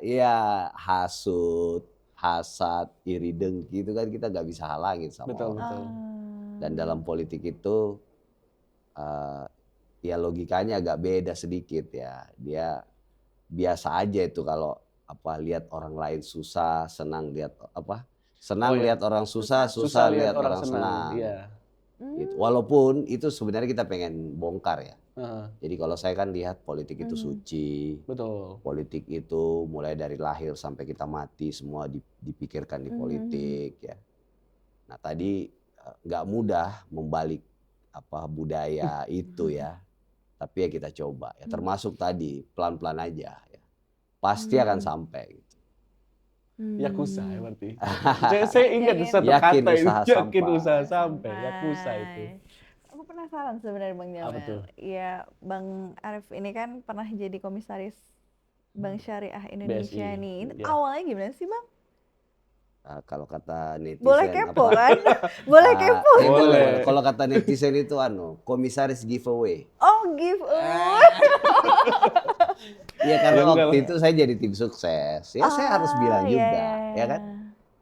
ya hasut, hasad, iri dengki itu kan kita nggak bisa halangin sama orang. Betul. Dan dalam politik itu ya logikanya agak beda sedikit ya. Dia biasa aja itu kalau lihat orang lain susah, senang lihat lihat orang susah lihat orang senang. Iya. Gitu. Walaupun itu sebenarnya kita pengen bongkar ya. Jadi kalau saya kan lihat politik itu suci. Betul. Politik itu mulai dari lahir sampai kita mati semua dipikirkan di politik ya. Nah tadi nggak mudah membalik budaya itu ya. Tapi ya kita coba ya. Termasuk tadi pelan-pelan aja ya. Pasti akan sampai gitu. Yakuza ya berarti. Saya ingat satu Yakin kata itu. usaha Yakin sampai. usaha sampai. Yakuza itu. Aku penasaran sebenarnya Bang Jamil. Apa tuh? Ya Bang Arif ini kan pernah jadi komisaris Bank Syariah Indonesia BSI. nih. Ini Ya. awalnya gimana sih Bang? Kalau kata netizen Boleh kepo kan? Boleh kepo. Boleh. Kalau kata netizen itu komisaris giveaway. Oh giveaway. Iya karena Ya, enggak waktu lah. itu saya jadi tim sukses. Ya saya harus bilang juga, ya kan?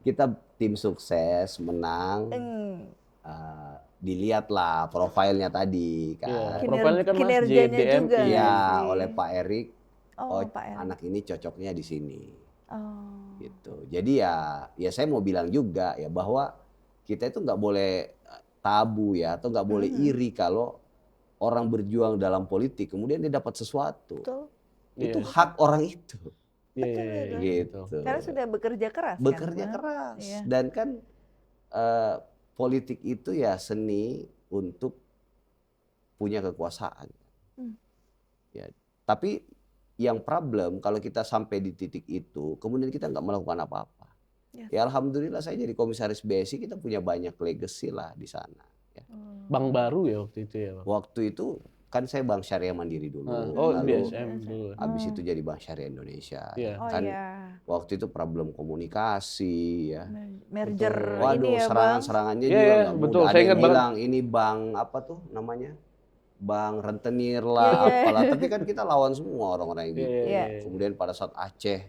Kita tim sukses menang. Dilihatlah profilnya tadi kan. Profilnya kan Mas Kinerjanya JDMI. juga. Iya, sih. oleh Pak Erik. Oh, Pak Erik. Anak ini cocoknya di sini. Oh. Gitu. Jadi ya saya mau bilang juga ya bahwa kita itu nggak boleh tabu ya atau nggak boleh iri kalau orang berjuang dalam politik kemudian dia dapat sesuatu. Betul. Itu hak orang itu. Iya, Gitu. Karena sudah bekerja keras. Bekerja kan, Bang? keras. Iya. Dan kan politik itu ya seni untuk punya kekuasaan. Ya, tapi yang problem kalau kita sampai di titik itu, kemudian kita nggak melakukan apa-apa. Yes. Ya alhamdulillah saya jadi komisaris BSI, kita punya banyak legacy lah di sana. Ya. Bank baru ya waktu itu ya Bang? Waktu itu kan saya Bank Syariah Mandiri dulu. Oh lalu BSM dulu. habis itu jadi Bank Syariah Indonesia. Iya. Oh Kan iya. waktu itu problem komunikasi ya. Merger Waduh, ini ya Bang. serangan-serangannya Iya, juga iya, nggak betul. mudah. Saya Ada yang ingat banget. bilang ini bank apa tuh namanya? Bank rentenir lah, apalah. Tapi kan kita lawan semua orang-orang yang gitu. Iya. Kemudian pada saat Aceh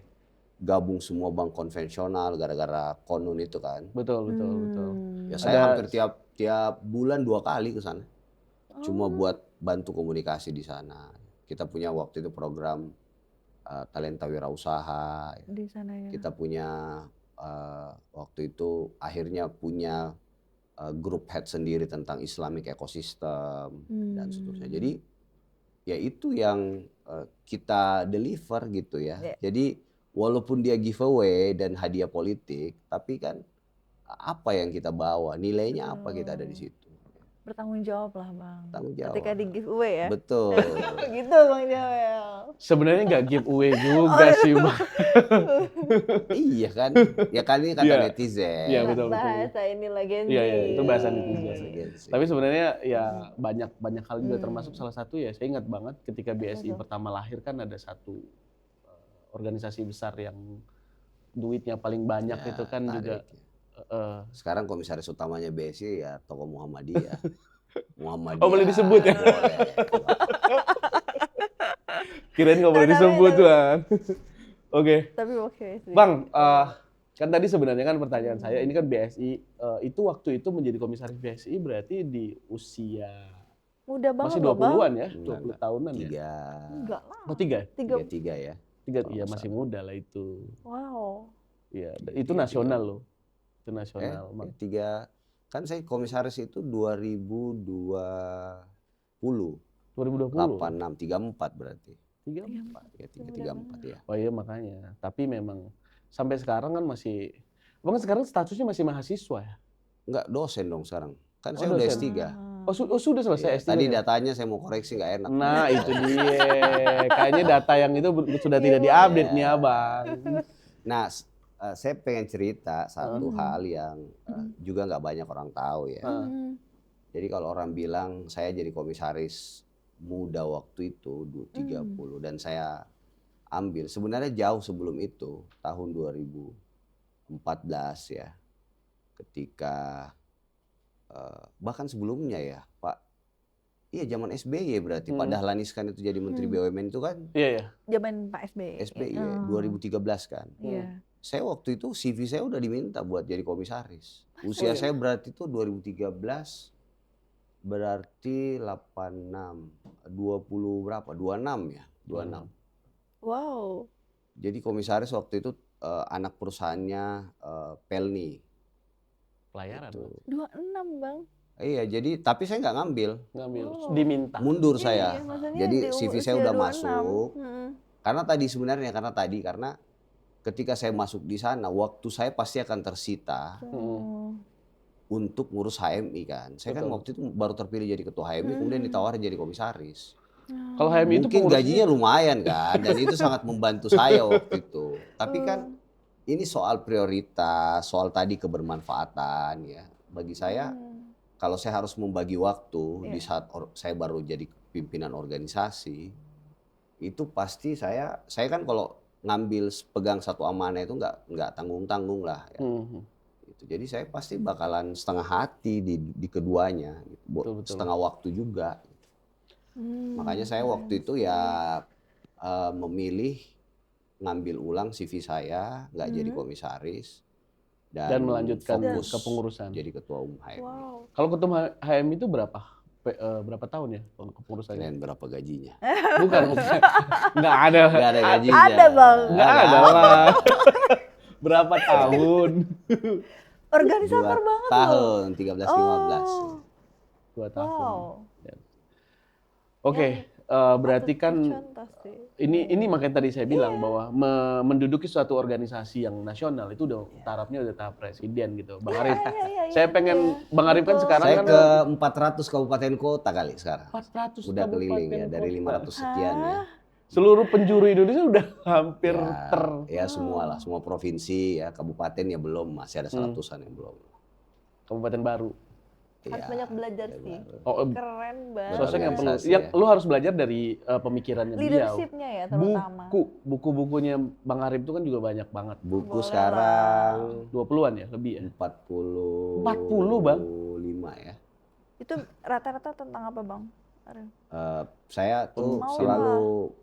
gabung semua bank konvensional gara-gara konun itu kan. Betul. Ya saya hampir tiap bulan 2 kali ke sana. Cuma buat bantu komunikasi di sana. Kita punya waktu itu program talenta wirausaha. Di sana ya. Kita punya waktu itu akhirnya punya grup head sendiri tentang Islamic ecosystem dan seterusnya. Jadi ya itu yang kita deliver gitu ya. Jadi walaupun dia giveaway dan hadiah politik, tapi kan apa yang kita bawa, nilainya apa kita ada di situ. Bertanggung jawab lah Bang. Tanggung jawab. Ketika di giveaway ya. Betul. Gitu Bang Joel. Sebenarnya nggak giveaway juga sih, Bang. Iya kan? Ya kan ini kata netizen. Iya, betul. Bahasa ini lagi. Iya, itu bahasa netizen. Gengsi. Tapi sebenarnya ya banyak hal juga, termasuk salah satu ya saya ingat banget ketika BSI pertama lahir kan ada satu organisasi besar yang duitnya paling banyak Ya, itu kan juga. Sekarang komisaris utamanya BSI ya tokoh Muhammadiyah. Muhammadiyah. Oh, boleh disebut ya? Boleh. Kirain nggak boleh disebut, Bang. Oke. Tapi oke sih. Bang, kan tadi sebenarnya kan pertanyaan saya, ini kan BSI, itu waktu itu menjadi komisaris BSI berarti di usia Muda banget masih loh Bang. 20-an ya? 20 tahunan ya? Enggak lah. Oh, 3? 3 ya. 3, iya masih muda lah itu. Wow. Iya, itu nasional loh. Itu nasional. 3 kan saya komisaris itu 2020. 2020? 86, 34 berarti. 34? Ya, 34 ya. Oh iya makanya. Tapi memang sampai sekarang kan masih, Bang sekarang statusnya masih mahasiswa ya? Enggak, dosen dong sekarang. Kan Oh, saya udah dosen. S3. Sudah selesai Iya, S3? tadi ya? datanya saya mau koreksi nggak enak. Nah itu dia. Kayaknya data yang itu sudah tidak diupdate nih Abang. Nah, saya pengen cerita satu hal yang juga nggak banyak orang tahu ya. Jadi kalau orang bilang saya jadi komisaris muda waktu itu 30 dan saya ambil sebenarnya jauh sebelum itu tahun 2014 ya, ketika bahkan sebelumnya ya Pak, iya zaman SBY berarti Pak Dahlan Iskan itu jadi Menteri BUMN itu kan. Iya ya. Zaman Pak SBY. SBY ya, 2013 kan. Iya. Saya waktu itu CV saya udah diminta buat jadi komisaris. Usia saya berarti itu 2013 berarti 86, 20 berapa? 26 ya, 26. Wow. Jadi komisaris waktu itu anak perusahaannya Pelni. Pelayaran. Gitu. 26 Bang. Iya, jadi tapi saya nggak ngambil, Ngambil, diminta. mundur saya. Iya, maksudnya Jadi di CV usia saya udah 26. masuk. Karena ketika saya masuk di sana, waktu saya pasti akan tersita untuk ngurus HMI kan. Saya kan waktu itu baru terpilih jadi ketua HMI, kemudian ditawarin jadi komisaris. Kalau HMI itu Mungkin pengurusnya- gajinya lumayan kan, dan itu sangat membantu saya waktu itu. Tapi kan ini soal prioritas, soal tadi kebermanfaatan ya. Bagi saya, kalau saya harus membagi waktu di saat saya baru jadi pimpinan organisasi, itu pasti saya kan kalau ngambil pegang satu amanah itu nggak tanggung-tanggung lah. Ya. Gitu. Jadi saya pasti bakalan setengah hati di keduanya, gitu. Betul. Setengah waktu juga. Makanya saya waktu itu ya memilih ngambil ulang CV saya, nggak jadi komisaris dan melanjutkan fokus kepengurusan. jadi ketua umum HMI. Wow. Kalau ketua HMI itu berapa tahun ya kepengurusannya? Kalian berapa gajinya? Bukan. Nggak ada. Nggak ada gajinya. Ada Bang. Nggak ada lah. Berapa tahun? Organisator 2 banget tahun, 13-15. 2 tahun. Wow. Oke, berarti kan Contoh sih. ini makanya tadi saya bilang bahwa menduduki suatu organisasi yang nasional itu udah tarafnya udah tahap presiden gitu. Bang Arif, saya pengen Bang Arif kan sekarang Saya kan ke 400 kabupaten kota kali sekarang. 400 Udah keliling ya, kabupaten dari kota. 500 sekian ya. Seluruh penjuru Indonesia udah hampir Ya semua lah, semua provinsi ya, kabupaten ya belum, masih ada 100-an yang belum. kabupaten baru. Harus Ya, banyak belajar sih. Oh, Keren banget. sosok yang perlu. Organisasi Yang ya. lu harus belajar dari pemikirannya beliau. Leadership-nya ya terutama. Buku-bukunya Bang Arif itu kan juga banyak banget. Buku Boleh sekarang 20-an ya, lebih ya. 40 Bang? 5 ya. Itu rata-rata tentang apa Bang? Arif? Saya tuh Mau selalu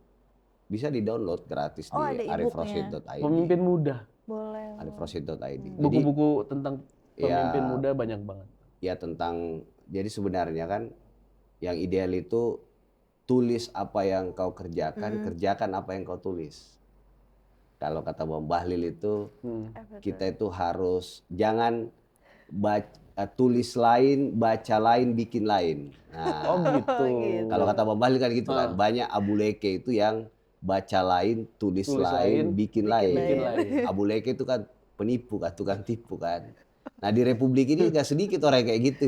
bisa di-download gratis Oh, di ada e-booknya. arifrosid.id. Pemimpin muda. Boleh. arifrosid.id. Jadi Buku-buku tentang pemimpin Ya. muda banyak banget. ya jadi sebenarnya kan yang ideal itu tulis apa yang kau kerjakan, kerjakan apa yang kau tulis. Kalau kata Bang Bahlil itu, kita itu harus jangan tulis lain, baca lain, bikin lain. Nah, Oh gitu. kalau kata Bang Bahlil kan gitu kan, banyak Abu Leke itu yang baca lain, tulis lain, bikin lain. Abu Leke itu kan penipu kan, tukang tipu kan. Nah di Republik ini nggak sedikit orang kayak gitu.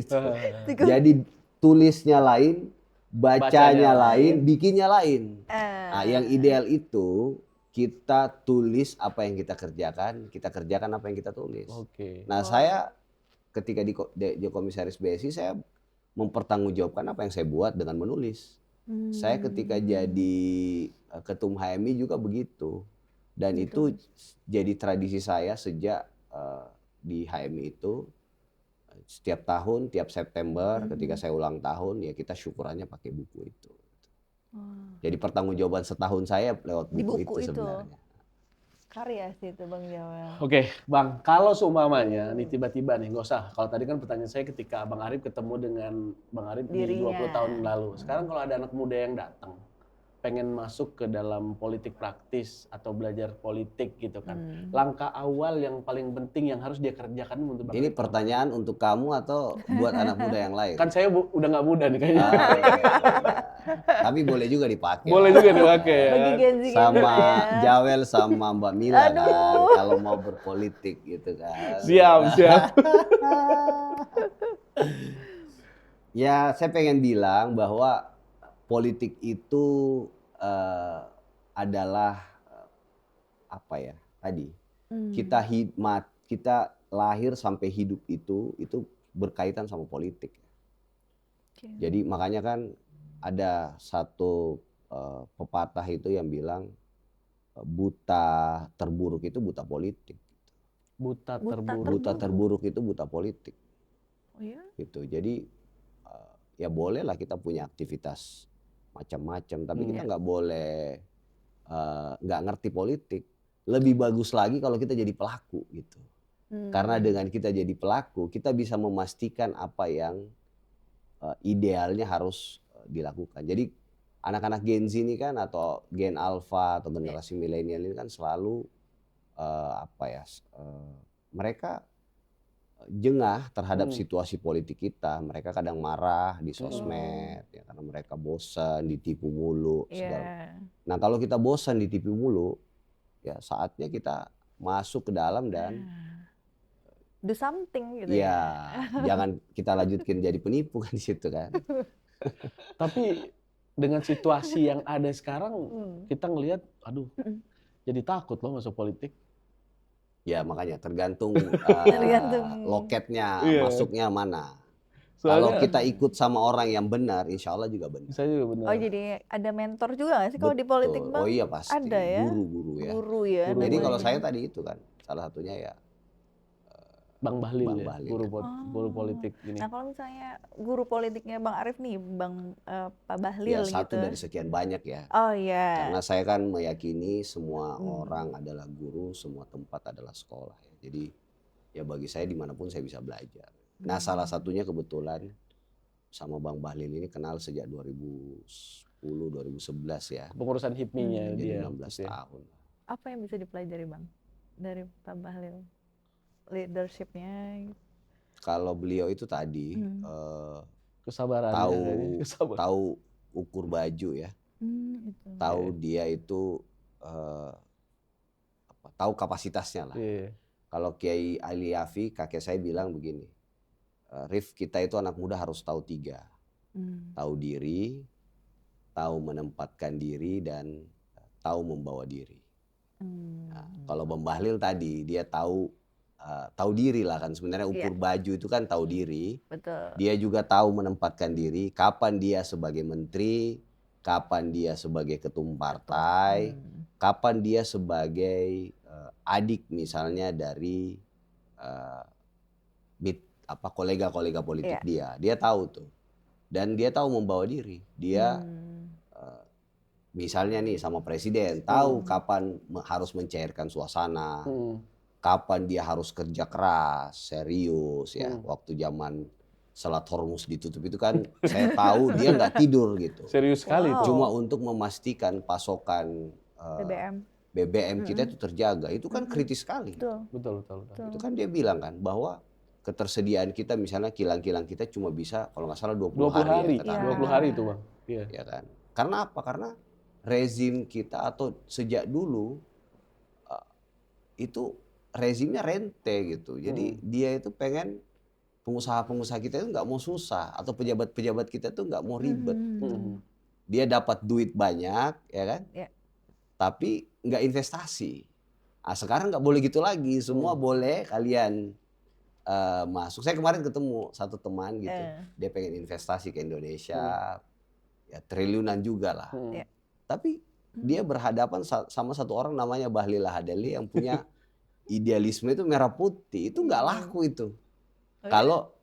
Jadi tulisnya lain, bacanya lain, bikinnya lain. Nah yang ideal itu kita tulis apa yang kita kerjakan apa yang kita tulis. Nah saya ketika di Komisaris BSI saya mempertanggungjawabkan apa yang saya buat dengan menulis. Saya ketika jadi ketum HMI juga begitu. Dan itu jadi tradisi saya sejak di HMI itu setiap tahun, tiap September ketika saya ulang tahun ya kita syukurannya pakai buku itu. Jadi pertanggungjawaban setahun saya lewat buku itu sebenarnya. Karya sih itu Bang Joel. Oke, Bang, kalau seumpamanya nih tiba-tiba nih, nggak usah. Kalau tadi kan pertanyaan saya ketika Bang Arif ketemu dengan Bang Arif di 20 tahun lalu. Sekarang kalau ada anak muda yang datang, pengen masuk ke dalam politik praktis atau belajar politik gitu kan. Langkah awal yang paling penting yang harus dia kerjakan untuk Bang Ini Arif. pertanyaan untuk kamu atau buat anak muda yang lain? Kan saya udah nggak muda nih kayaknya. Tapi boleh juga dipakai. Boleh juga dipakai ya. Bagi Gen Z Sama ya. Jawel sama Mbak Mila kan kalau mau berpolitik gitu kan. Siap. Ya saya pengen bilang bahwa politik itu adalah apa ya tadi kita lahir sampai hidup itu berkaitan sama politik. Jadi makanya kan ada satu pepatah itu yang bilang buta terburuk itu buta politik. Buta terburuk itu buta politik. Oh ya? Gitu. Jadi ya bolehlah kita punya aktivitas macam-macam, tapi kita nggak boleh nggak ngerti politik. Lebih bagus lagi kalau kita jadi pelaku gitu. Karena dengan kita jadi pelaku, kita bisa memastikan apa yang idealnya harus dilakukan. Jadi anak-anak Gen Z ini kan atau Gen Alpha atau generasi milenial ini kan selalu mereka jengah terhadap situasi politik kita. Mereka kadang marah di sosmed ya, karena mereka bosan ditipu mulu segala. Nah kalau kita bosan ditipu mulu, ya saatnya kita masuk ke dalam dan do something gitu ya. Jangan kita lanjutkan jadi penipu kan di situ kan. Tapi dengan situasi yang ada sekarang, kita ngelihat, aduh, jadi takut loh masuk politik. Ya makanya tergantung loketnya masuknya mana. Kalau kita ikut sama orang yang benar, insya Allah juga benar. Saya juga benar. Oh jadi ada mentor juga nggak sih kalau di politik Bang? Oh iya pasti. Ada ya. Guru-guru ya. Guru ya. Jadi kalau saya tadi itu kan salah satunya ya. Bang Bahlil, Bang ya, Bahlil. guru politik ini. Nah kalau misalnya guru politiknya Bang Arif nih, Pak Bahlil Ya satu gitu. dari sekian banyak ya. Oh iya. Karena saya kan meyakini semua orang adalah guru, semua tempat adalah sekolah. Jadi ya bagi saya dimanapun saya bisa belajar. Nah salah satunya kebetulan sama Bang Bahlil ini kenal sejak 2010-2011 ya. Pengurusan HIPMI-nya Jadi dia. 16 tahun. Apa yang bisa dipelajari Bang dari Pak Bahlil? Leadership-nya gitu. Kalau beliau itu tadi Kesabaran. tahu ukur baju ya. Itu. Tahu dia itu tahu kapasitasnya lah. Kalau Kiai Ali Yafi, kakek saya bilang begini, Rif, kita itu anak muda harus tahu 3. Tahu diri, tahu menempatkan diri, dan tahu membawa diri. Nah, kalau Bang Bahlil tadi, dia tahu diri lah kan. Sebenarnya ukur baju itu kan tahu diri. Betul. Dia juga tahu menempatkan diri, kapan dia sebagai menteri, kapan dia sebagai ketum partai, kapan dia sebagai adik misalnya dari kolega-kolega politik dia tahu tuh. Dan dia tahu membawa diri. Dia misalnya nih sama presiden, tahu kapan harus mencairkan suasana, kapan dia harus kerja keras, serius ya. Waktu zaman Selat Hormuz ditutup itu kan saya tahu dia nggak tidur gitu. Serius sekali Wow. tuh. Cuma untuk memastikan pasokan BBM kita itu terjaga. Itu kan kritis sekali. Betul. Betul. Itu kan dia bilang kan bahwa ketersediaan kita misalnya kilang-kilang kita cuma bisa kalau nggak salah 20 hari. Ya, katakan. 20 hari itu Bang. Iya. Ya kan. Karena apa? Karena rezim kita atau sejak dulu itu rezimnya rente gitu. Jadi dia itu pengen pengusaha-pengusaha kita itu nggak mau susah atau pejabat-pejabat kita tuh nggak mau ribet. Dia dapat duit banyak, ya kan? Ya. Tapi nggak investasi. Nah, sekarang nggak boleh gitu lagi. Semua boleh kalian masuk. Saya kemarin ketemu satu teman gitu. Dia pengen investasi ke Indonesia, ya triliunan juga lah. Ya. Tapi dia berhadapan sama satu orang namanya Bahlil Lahadalia yang punya idealisme itu merah putih. Itu nggak laku itu. Kalau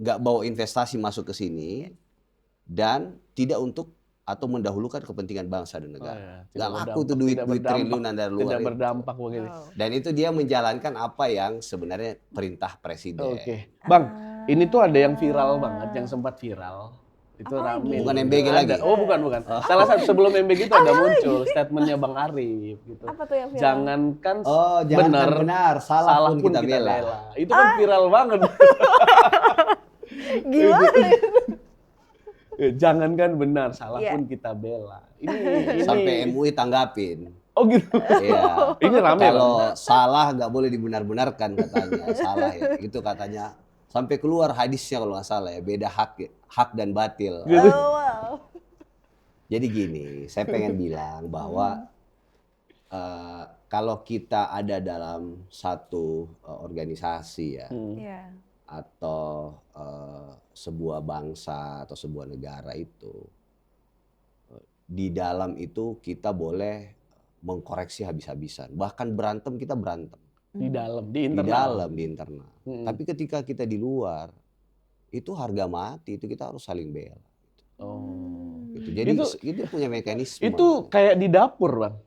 nggak bawa investasi masuk ke sini dan tidak untuk atau mendahulukan kepentingan bangsa dan negara. Nggak laku tuh duit triliunan dari luar. Tidak berdampak begini. Dan itu dia menjalankan apa yang sebenarnya perintah presiden. Oke. Bang, ini tuh ada yang viral banget, yang sempat viral. Itu rame. Bukan MBG lagi? Oh bukan. Salah satu sebelum MBG itu ada muncul statementnya Bang Arif gitu. Apa tuh yang viral? Jangankan benar, salah pun kita bela. Itu kan viral banget. Gimana? Jangankan benar, salah pun kita bela. Ini sampai MUI tanggapin. Oh gitu. Iya. Ini rame kalau salah nggak boleh dibenar-benarkan katanya. Salah ya. Itu katanya sampai keluar hadisnya kalau nggak salah ya. Beda hak dan batil. Gitu. Oh, wow. Jadi gini, saya pengen bilang bahwa kalau kita ada dalam satu organisasi ya, atau sebuah bangsa atau sebuah negara itu, di dalam itu kita boleh mengkoreksi habis-habisan. Bahkan berantem kita berantem. Di internal. Di internal. Tapi ketika kita di luar, itu harga mati, itu kita harus saling bela. Gitu. Jadi itu punya mekanisme. Itu kayak di dapur Bang.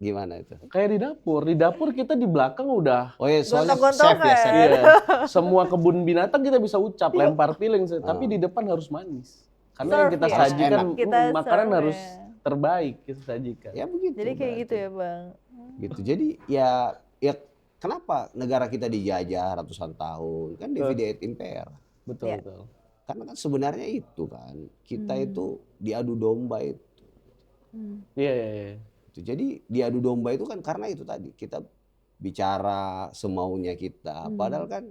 Gimana itu? Kayak di dapur kita di belakang udah. Oh iya, soalnya Gontok-gontokan. chef ya, chef. Iya. Semua kebun binatang kita bisa ucap, lempar piling, tapi di depan harus manis. Karena yang kita Serve ya. sajikan Kita makanan serve harus ya. terbaik kita sajikan. Ya begitu. Jadi kayak berarti. gitu ya Bang. Gitu. Jadi ya kenapa negara kita dijajah ratusan tahun? Kan divide et impera. Betul. Karena kan sebenarnya itu kan kita itu diadu domba itu. Iya. Jadi diadu domba itu kan karena itu tadi kita bicara semaunya kita. Padahal kan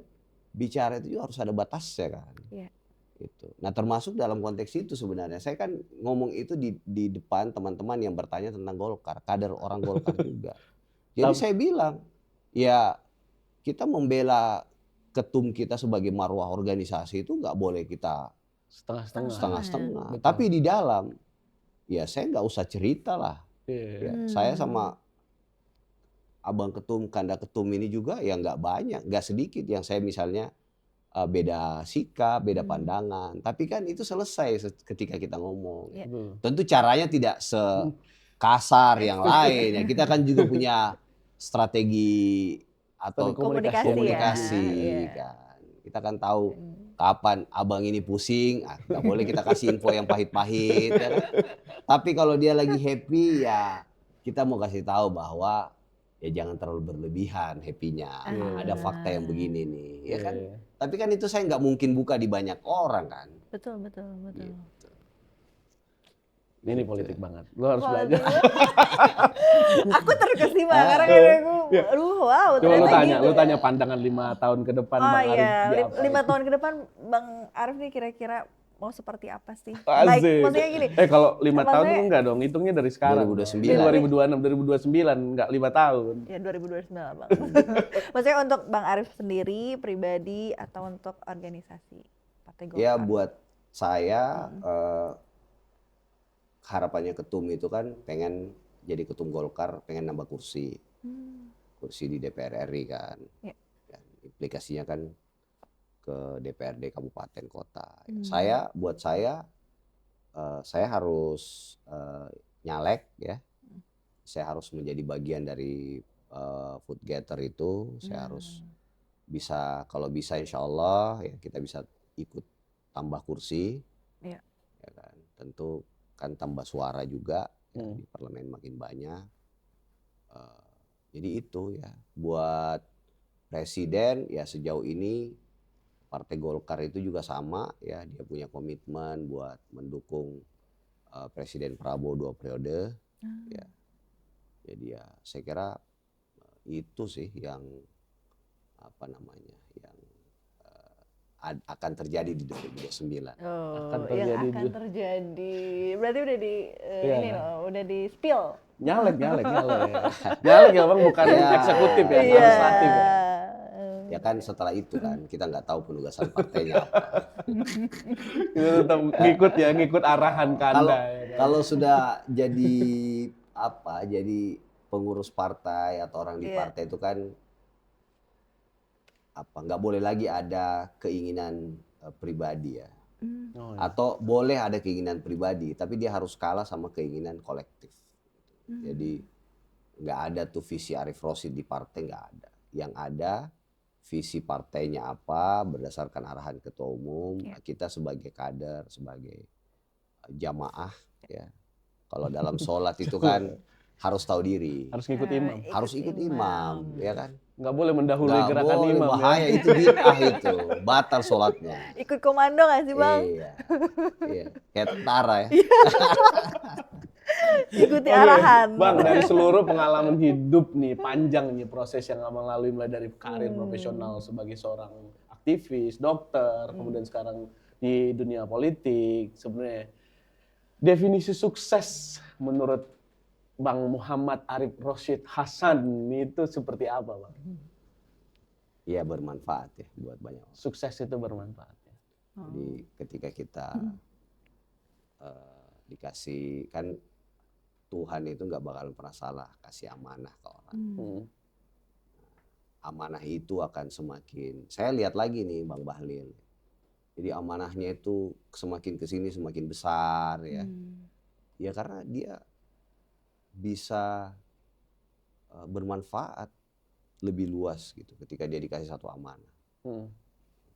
bicara itu juga harus ada batasnya kan. Iya. Gitu. Nah termasuk dalam konteks itu sebenarnya saya kan ngomong itu di depan teman-teman yang bertanya tentang Golkar, kader orang Golkar juga. Jadi saya bilang ya kita membela ketum kita sebagai marwah organisasi itu nggak boleh kita setengah-setengah. Tapi di dalam ya saya nggak usah cerita lah. Ya, saya sama abang ketum, kanda ketum ini juga ya nggak banyak, nggak sedikit yang saya misalnya beda sikap, beda pandangan. Tapi kan itu selesai ketika kita ngomong. Tentu caranya tidak sekasar yang lain. Ya, kita kan juga punya strategi atau komunikasi kan. Kita kan tahu kapan abang ini pusing, nggak boleh kita kasih info yang pahit-pahit. Ya kan? Tapi kalau dia lagi happy ya kita mau kasih tahu bahwa ya jangan terlalu berlebihan happy-nya. Ada fakta yang begini nih, ya kan? Tapi kan itu saya nggak mungkin buka di banyak orang kan. Betul. Gitu. Ini politik banget. Lo harus belajar. Aku terkesima karena kan aku, aduh wow. Coba gitu lu tanya pandangan 5 tahun ke depan Bang Arif. Iya, 5 tahun ke depan Bang Arif nih kira-kira mau seperti apa sih? Asik. Baik, maksudnya gini. Kalau 5 tahun itu enggak dong, hitungnya dari sekarang. 2029. 2026, 2029, enggak 5 tahun. Ya 2029 Bang. Maksudnya untuk Bang Arif sendiri, pribadi atau untuk organisasi Partai Golkar? Ya buat saya harapannya ketum itu kan pengen jadi ketum Golkar, pengen nambah kursi. Kursi di DPR RI kan. Dan implikasinya kan ke DPRD kabupaten kota. Buat saya harus nyalek ya. Saya harus menjadi bagian dari food gather itu. Saya harus kalau bisa insya Allah ya kita bisa ikut tambah kursi, Iya. ya kan. Tentu kan tambah suara juga ya, di parlemen makin banyak. Jadi itu ya buat presiden ya sejauh ini Partai Golkar itu juga sama ya, dia punya komitmen buat mendukung Presiden Prabowo 2 periode ya. Jadi ya saya kira itu sih yang apa namanya yang akan terjadi di 2029. Akan Yang terjadi akan di- terjadi. Berarti udah di Iya. ini loh, udah di spill. Nyalek ya bang, bukan Iya. eksekutif ya, Iya. legislatif ya. Ya kan setelah itu kan kita nggak tahu penugasan partainya apa. Kita tetap ngikut arahan Kalau Kanda. Ya, kan? kalau sudah jadi pengurus partai atau orang di Iya. partai itu kan nggak boleh lagi ada keinginan pribadi ya. Oh, iya. Atau boleh ada keinginan pribadi tapi dia harus kalah sama keinginan kolektif. Jadi nggak ada tuh visi Arif Roshid di partai, nggak ada. Yang ada visi partainya apa berdasarkan arahan ketua umum. Ya. Kita sebagai kader, sebagai jamaah ya. Kalau dalam sholat itu kan harus tahu diri, Harus ngikut imam. harus ikut imam, ya kan? Nggak boleh mendahului Nggak gerakan boleh, imam bahaya ya. itu bid'ah itu, batal sholatnya. Ikut komando nggak sih bang? Iya, iya. Kayak tentara ya. Ikuti Oke, arahan. Bang, dari seluruh pengalaman hidup nih, panjang nih proses yang abang lalui mulai dari karir profesional sebagai seorang aktivis, dokter, kemudian sekarang di dunia politik. Sebenarnya definisi sukses menurut Bang Muhammad Arif Roshid Hasan itu seperti apa, Bang? Iya, bermanfaat ya buat banyak orang. Sukses itu bermanfaat ya. Jadi ketika kita dikasih, kan Tuhan itu nggak bakalan pernah salah kasih amanah ke orang. Hmm. Amanah itu akan semakin, saya lihat lagi nih Bang Bahlil. Jadi amanahnya itu semakin kesini semakin besar ya. Ya karena dia bisa bermanfaat lebih luas gitu ketika dia dikasih satu amanah.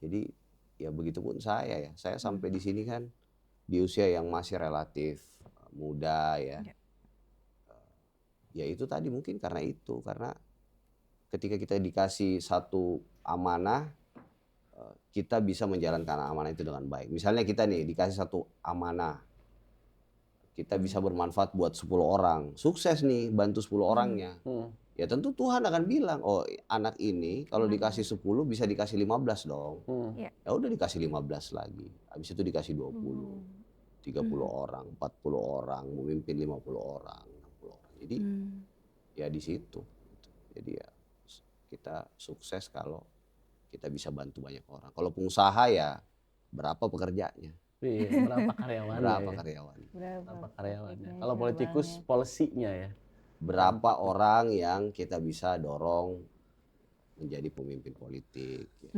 Jadi ya begitupun saya ya. Saya sampai di sini kan di usia yang masih relatif muda ya. Ya itu tadi mungkin karena ketika kita dikasih satu amanah, kita bisa menjalankan amanah itu dengan baik. Misalnya kita nih dikasih satu amanah, kita bisa bermanfaat buat 10 orang, sukses nih bantu 10 orangnya. Ya tentu Tuhan akan bilang, oh anak ini kalau dikasih 10 bisa dikasih 15 dong. Ya udah dikasih 15 lagi, habis itu dikasih 20, 30 orang, 40 orang, memimpin 50 orang, 60 orang. Jadi ya di situ. Jadi ya kita sukses kalau kita bisa bantu banyak orang. Kalau pengusaha ya berapa pekerjanya? Iya, berapa karyawannya? Berapa ya? karyawannya? Berapa karyawannya? Kalau politikus polisinya ya. Berapa orang yang kita bisa dorong menjadi pemimpin politik? Ya.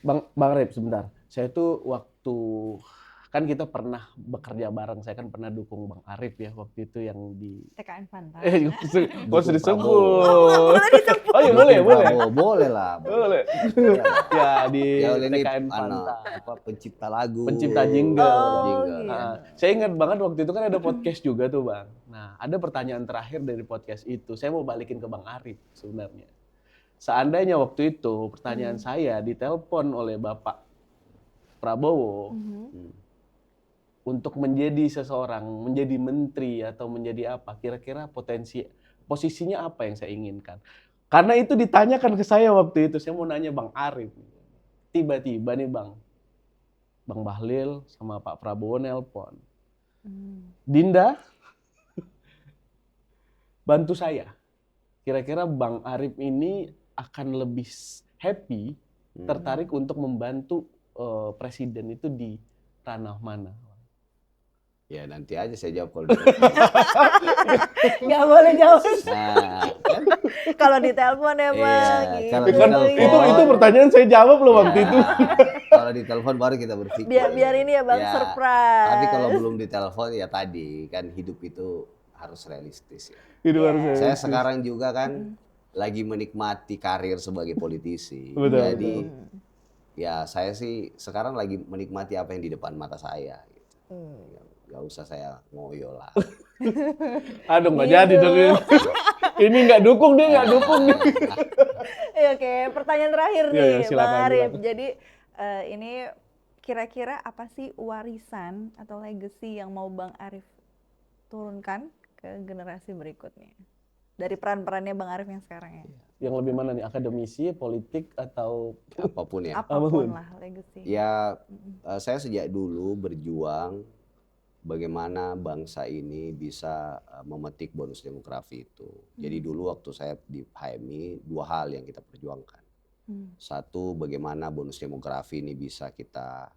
Bang Rip, sebentar. Saya tuh waktu kan kita pernah bekerja bareng. Saya kan pernah dukung Bang Arif ya waktu itu yang di TKN Pantai. bos disebut. Boleh disebut. Oh iya boleh. Prabowo, boleh lah. Boleh. Iya. Ya di Ya ini TKN Pantai. pencipta lagu. Pencipta jingle. Jingle. iya. Nah, saya ingat banget waktu itu kan ada podcast juga tuh Bang. Nah, ada pertanyaan terakhir dari podcast itu. Saya mau balikin ke Bang Arif sebenarnya. Seandainya waktu itu pertanyaan saya ditelepon oleh Bapak Prabowo untuk menjadi seseorang, menjadi menteri atau menjadi apa, kira-kira posisinya apa yang saya inginkan. Karena itu ditanyakan ke saya waktu itu, saya mau nanya Bang Arif. Tiba-tiba nih Bang Bahlil sama Pak Prabowo nelpon. Dinda, bantu saya. Kira-kira Bang Arif ini akan lebih happy, tertarik untuk membantu presiden itu di ranah mana? Ya nanti aja saya jawab kalau Nggak boleh jawab. Nah, kan? Kalau ditelepon ya bang. Iya, kalau gitu. Kan ditelepon. itu pertanyaan saya jawab loh waktu itu. Kalau ditelepon baru kita berpikir. Biar ini ya bang, Ya, surprise. Tapi kalau belum ditelepon ya tadi kan hidup itu harus realistis ya. Itu harus Saya sekarang juga kan lagi menikmati karir sebagai politisi. Betul, Jadi ya saya sih sekarang lagi menikmati apa yang di depan mata saya. Gitu. Gak usah saya ngoyo lah. Aduh nggak Gitu. jadi dong ini. Ini nggak dukung nih, nggak dukung nih. Ya, oke, pertanyaan terakhir Iya, nih, iya, silakan, Bang Arif. silakan. Jadi ini kira-kira apa sih warisan atau legacy yang mau Bang Arif turunkan ke generasi berikutnya? Dari peran-perannya Bang Arif yang sekarang ya. Yang lebih mana nih, akademisi, politik, atau Apapun ya. Apapun lah legacy. Ya saya sejak dulu berjuang bagaimana bangsa ini bisa memetik bonus demografi itu. Jadi dulu waktu saya di HMI 2 hal yang kita perjuangkan. Satu, bagaimana bonus demografi ini bisa kita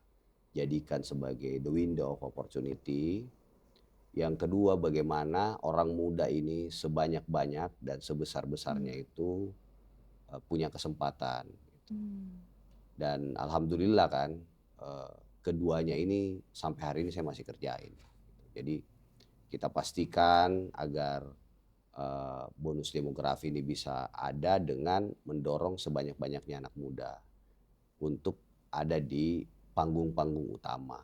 jadikan sebagai the window of opportunity. Yang kedua, bagaimana orang muda ini sebanyak-banyak dan sebesar-besarnya itu punya kesempatan. Dan alhamdulillah kan keduanya ini sampai hari ini saya masih kerjain. Jadi kita pastikan agar bonus demografi ini bisa ada dengan mendorong sebanyak-banyaknya anak muda untuk ada di panggung-panggung utama.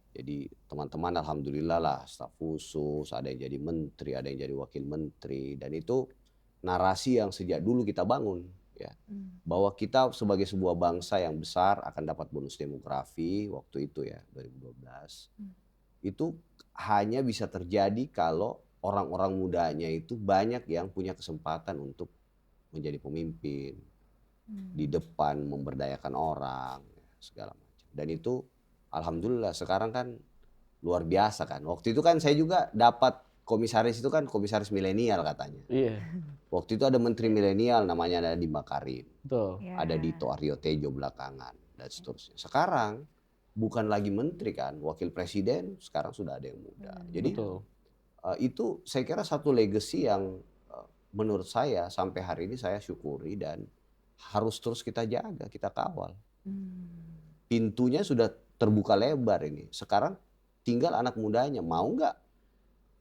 Jadi teman-teman alhamdulillah lah, staf khusus, ada yang jadi menteri, ada yang jadi wakil menteri, dan itu narasi yang sejak dulu kita bangun, ya, bahwa kita sebagai sebuah bangsa yang besar akan dapat bonus demografi waktu itu ya 2012. Itu hanya bisa terjadi kalau orang-orang mudanya itu banyak yang punya kesempatan untuk menjadi pemimpin di depan, memberdayakan orang, segala macam. Dan itu alhamdulillah sekarang kan luar biasa kan. Waktu itu kan saya juga dapat komisaris itu kan komisaris milenial katanya. Iya, Waktu itu ada menteri milenial namanya Nadiem Makarim. betul. Ya. Ada Dito Aryo Tejo belakangan dan seterusnya. Sekarang bukan lagi menteri kan, wakil presiden sekarang sudah ada yang muda. Jadi Betul. itu saya kira satu legacy yang menurut saya sampai hari ini saya syukuri dan harus terus kita jaga, kita kawal. Pintunya sudah terbuka lebar ini. Sekarang tinggal anak mudanya mau nggak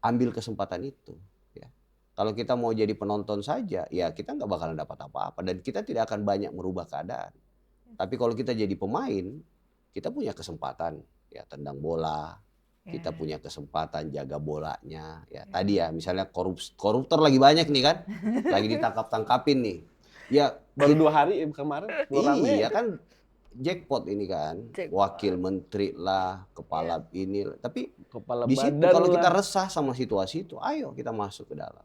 ambil kesempatan itu. Ya. Kalau kita mau jadi penonton saja, ya kita nggak bakalan dapat apa-apa dan kita tidak akan banyak merubah keadaan. Tapi kalau kita jadi pemain, kita punya kesempatan ya tendang bola, kita punya kesempatan jaga bolanya. Ya tadi ya misalnya koruptor lagi banyak nih kan, lagi ditangkap-tangkapin nih. Ya Baru 2 hari kemarin. iya kan jackpot ini kan, Jackpot. wakil menteri lah, kepala ini, tapi Kepala di situ badan kalau lah. kita resah sama situasi itu, ayo kita masuk ke dalam,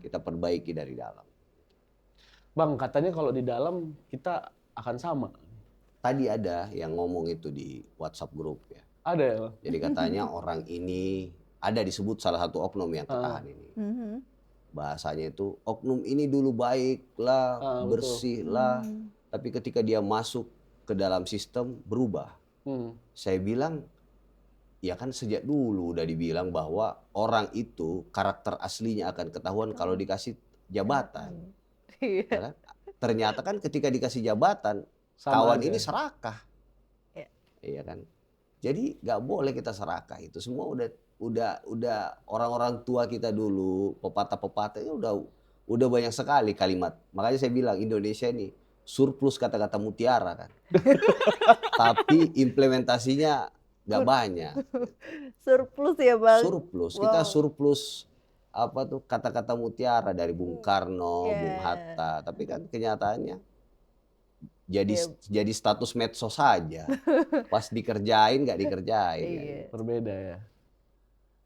kita perbaiki dari dalam. Bang, katanya kalau di dalam kita akan sama. Tadi ada yang ngomong itu di WhatsApp grup ya, Ada ya, Bang? jadi katanya orang ini ada disebut salah satu oknum yang tertahan ini, bahasanya itu oknum ini dulu baik lah, betul. bersih lah, tapi ketika dia masuk ke dalam sistem berubah. Saya bilang, ya kan sejak dulu udah dibilang bahwa orang itu karakter aslinya akan ketahuan kalau dikasih jabatan. Ya kan? Ternyata kan ketika dikasih jabatan, Sama kawan aja. ini serakah. Iya. Iya kan? Jadi nggak boleh kita serakah itu. Semua udah orang-orang tua kita dulu, pepatah-pepatah itu udah banyak sekali kalimat. Makanya saya bilang Indonesia ini surplus kata-kata mutiara kan. Tapi implementasinya nggak banyak. Surplus ya Bang? Surplus. Kita Wow. surplus apa tuh kata-kata mutiara dari Bung Karno, Bung Hatta. Tapi kan kenyataannya jadi status medsos saja. Pas dikerjain nggak dikerjain. kan. Iya. Berbeda ya.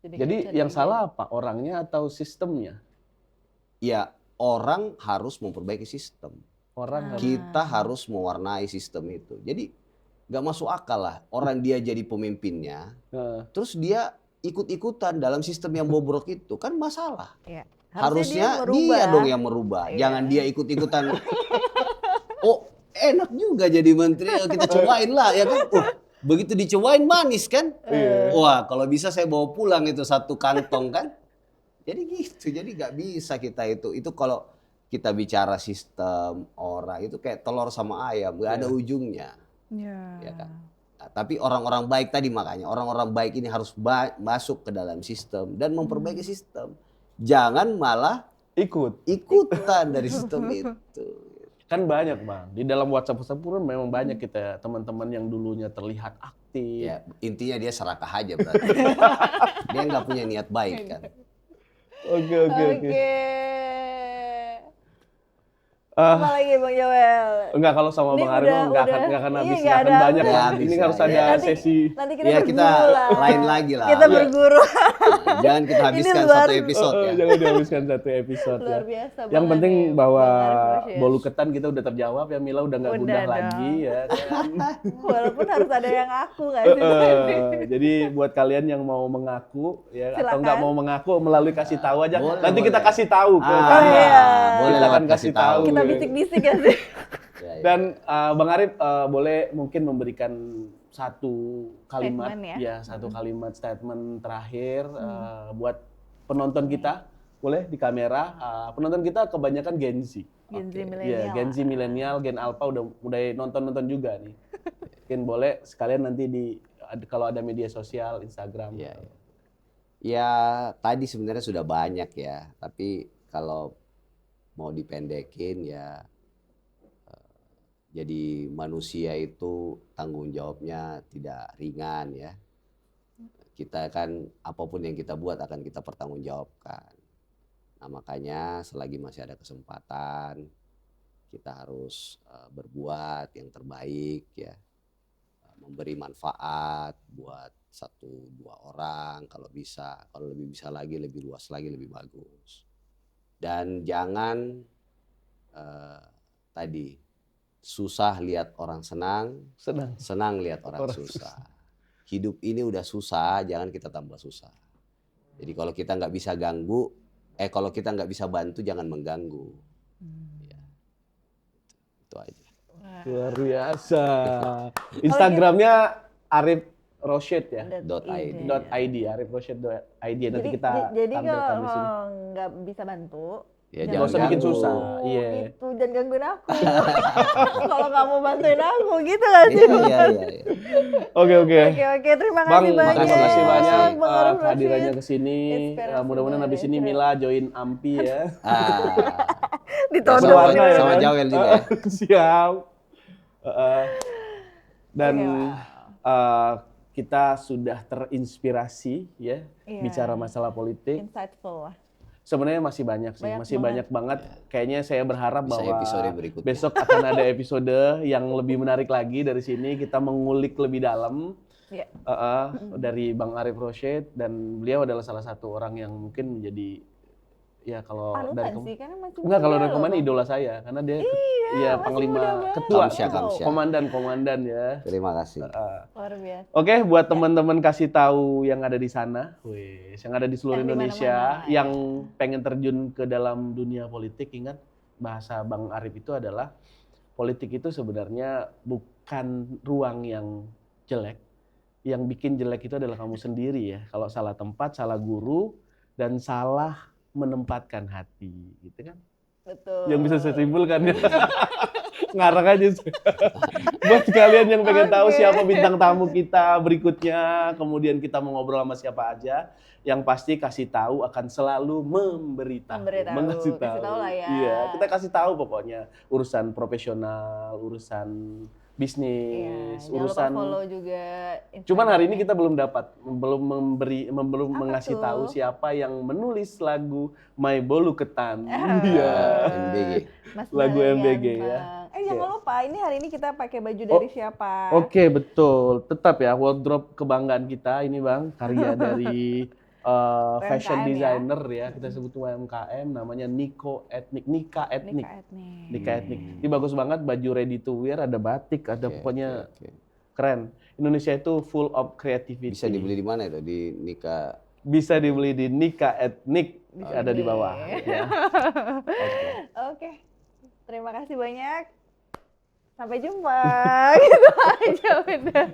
Jadi Jadi kita yang salah apa? Orangnya atau sistemnya? Ya orang harus memperbaiki sistem. Orang harus. Kita harus mewarnai sistem itu. Jadi nggak masuk akal lah orang dia jadi pemimpinnya, Nah, terus dia ikut-ikutan dalam sistem yang bobrok itu kan masalah. Iya. Harusnya dia dia merubah. dong yang merubah. Iya. Jangan dia ikut-ikutan. Oh enak juga jadi menteri, kita cobain lah ya kan. Begitu dicobain manis kan. Wah kalau bisa saya bawa pulang itu 1 kantong kan. Jadi gitu, jadi nggak bisa kita itu kalau kita bicara sistem orang itu kayak telur sama ayam, nggak ada ujungnya. Ya kan? Nah, tapi orang-orang baik tadi makanya orang-orang baik ini harus masuk ke dalam sistem dan memperbaiki sistem. Jangan malah ikutan dari sistem itu. Kan banyak Bang, di dalam WhatsApp pun memang banyak kita teman-teman yang dulunya terlihat aktif. Ya, intinya dia serakah aja berarti. Dia nggak punya niat baik kan. Oke. Apa lagi Bang Joel? Enggak, kalau sama Ini Bang Arif udah- enggak udah- akan habis, iya, enggak nggak akan ada banyak. habis. Bang. Ya, Ini bisa. harus ada Nanti- sesi. Nanti kita Ya kita berguru lah. lain lagi lah. Kita Biar- berguru. Jangan kita habiskan luar- satu episode ya. Jangan dihabiskan satu episode ya. Luar biasa Yang banget penting nih, bahwa Bang Arif Rashid. bolu ketan kita udah terjawab ya, Mila udah nggak Udah gundah dong. lagi ya kan. Walaupun harus ada yang aku nggak sih? Jadi buat kalian yang mau mengaku ya atau Silakan. nggak mau mengaku melalui kasih tahu aja. Boleh, Nanti kita boleh. kasih tahu ke Ah, kalian. iya. boleh Kita lewat akan kasih tahu. Kita bisik-bisik ya sih. Ya, ya. Dan Bang Arif boleh mungkin memberikan satu kalimat Statement ya, satu kalimat statement terakhir buat penonton kita. Boleh di kamera. Penonton kita kebanyakan Gen Z. Gen Z Oke. milenial. Iya, Gen Z milenial, Gen Alpha udah mulai nonton juga nih. Mungkin boleh sekalian nanti kalau ada media sosial, Instagram. Ya, ya. Ya, tadi sebenarnya sudah banyak ya, tapi kalau mau dipendekin ya, jadi manusia itu tanggung jawabnya tidak ringan ya. Kita kan apapun yang kita buat akan kita pertanggungjawabkan. Nah, makanya selagi masih ada kesempatan, kita harus berbuat yang terbaik ya. Memberi manfaat buat 1-2 orang kalau bisa. Kalau lebih bisa lagi, lebih luas lagi, lebih bagus. Dan jangan tadi susah lihat orang senang, senang lihat orang susah. Hidup ini udah susah, jangan kita tambah susah. Jadi kalau kita nggak bisa kalau kita nggak bisa bantu, jangan mengganggu. Ya. Itu aja. Luar biasa. Instagramnya Arif Rashid ya. .id. .id, arifrashid.id. Nanti Jadi, kita jadi tampilkan di sini. kalau nggak bisa bantu, Ya, Nggak usah bikin ganggu. susah. Iya. Gitu, jangan gangguin aku. Kalau nggak mau bantuin aku, gitu nggak sih? Iya. Oke. Oke, terima Bang, kasih banyak. makasih banyak Bang Arif kehadirannya Rashid. ke sini. Inspirasi Mudah-mudahan habis ini banget. Mila join Ampi ya. Ditonton. Berwarna Sama, ya, sama kan? Joel juga ya. Siap. Dan Oke, kita sudah terinspirasi ya Iya. bicara masalah politik. Insightful lah. Sebenarnya masih banyak sih, masih banyak banget. Kayaknya saya berharap Bisa bahwa episode berikutnya. besok akan ada episode yang lebih menarik lagi dari sini. Kita mengulik lebih dalam Iya. dari Bang Arif Rashid, dan beliau adalah salah satu orang yang mungkin menjadi ya kalau dari Panutan sih, karena masih enggak, kalau muda dari loh, kemarin Bang. idola saya karena dia masih panglima muda banget. ketua, Kamsya. komandan ya. Terima kasih. Luar biasa. Oke, buat teman-teman kasih tahu yang ada di sana, yang ada di seluruh Yang di Indonesia, mana-mana, yang pengen terjun ke dalam dunia politik, ingat bahasa Bang Arif itu adalah politik itu sebenarnya bukan ruang yang jelek, yang bikin jelek itu adalah kamu sendiri ya. Kalau salah tempat, salah guru, dan salah menempatkan hati, gitu kan? Betul. Yang bisa saya simpulkan ya. Ngarang aja. Buat kalian yang pengen tahu Oke. siapa bintang tamu kita berikutnya, kemudian kita mau ngobrol sama siapa aja, yang pasti kasih tahu akan selalu memberitahu. Kasih Mengasih tahu lah ya. Iya, kita kasih tahu pokoknya urusan profesional, urusan Iya, bisnis, jangan lupa urusan. follow juga Cuman hari ini Instagramnya. kita belum Apa mengasih tuh? tahu siapa yang menulis lagu My Bolu Ketan. Ah. Iya. MBG. Mas Lagu Bala MBG ya. Ganteng. Jangan Oke. lupa, ini hari ini kita pakai baju dari siapa? Oke, betul. Tetap ya wardrobe kebanggaan kita ini Bang, karya dari fashion UMKM ya. designer ya. Kita sebut UMKM, namanya Nika Etnik. Nika Etnik. Ini bagus banget, baju ready to wear, ada batik, ada Oke, pokoknya oke. keren. Indonesia itu full of creativity. Bisa dibeli di mana itu? Di Nika. Bisa dibeli di Nika Etnik, ada di bawah. Oke. Ya. Oke. Terima kasih banyak. Sampai jumpa. Gitu aja udah.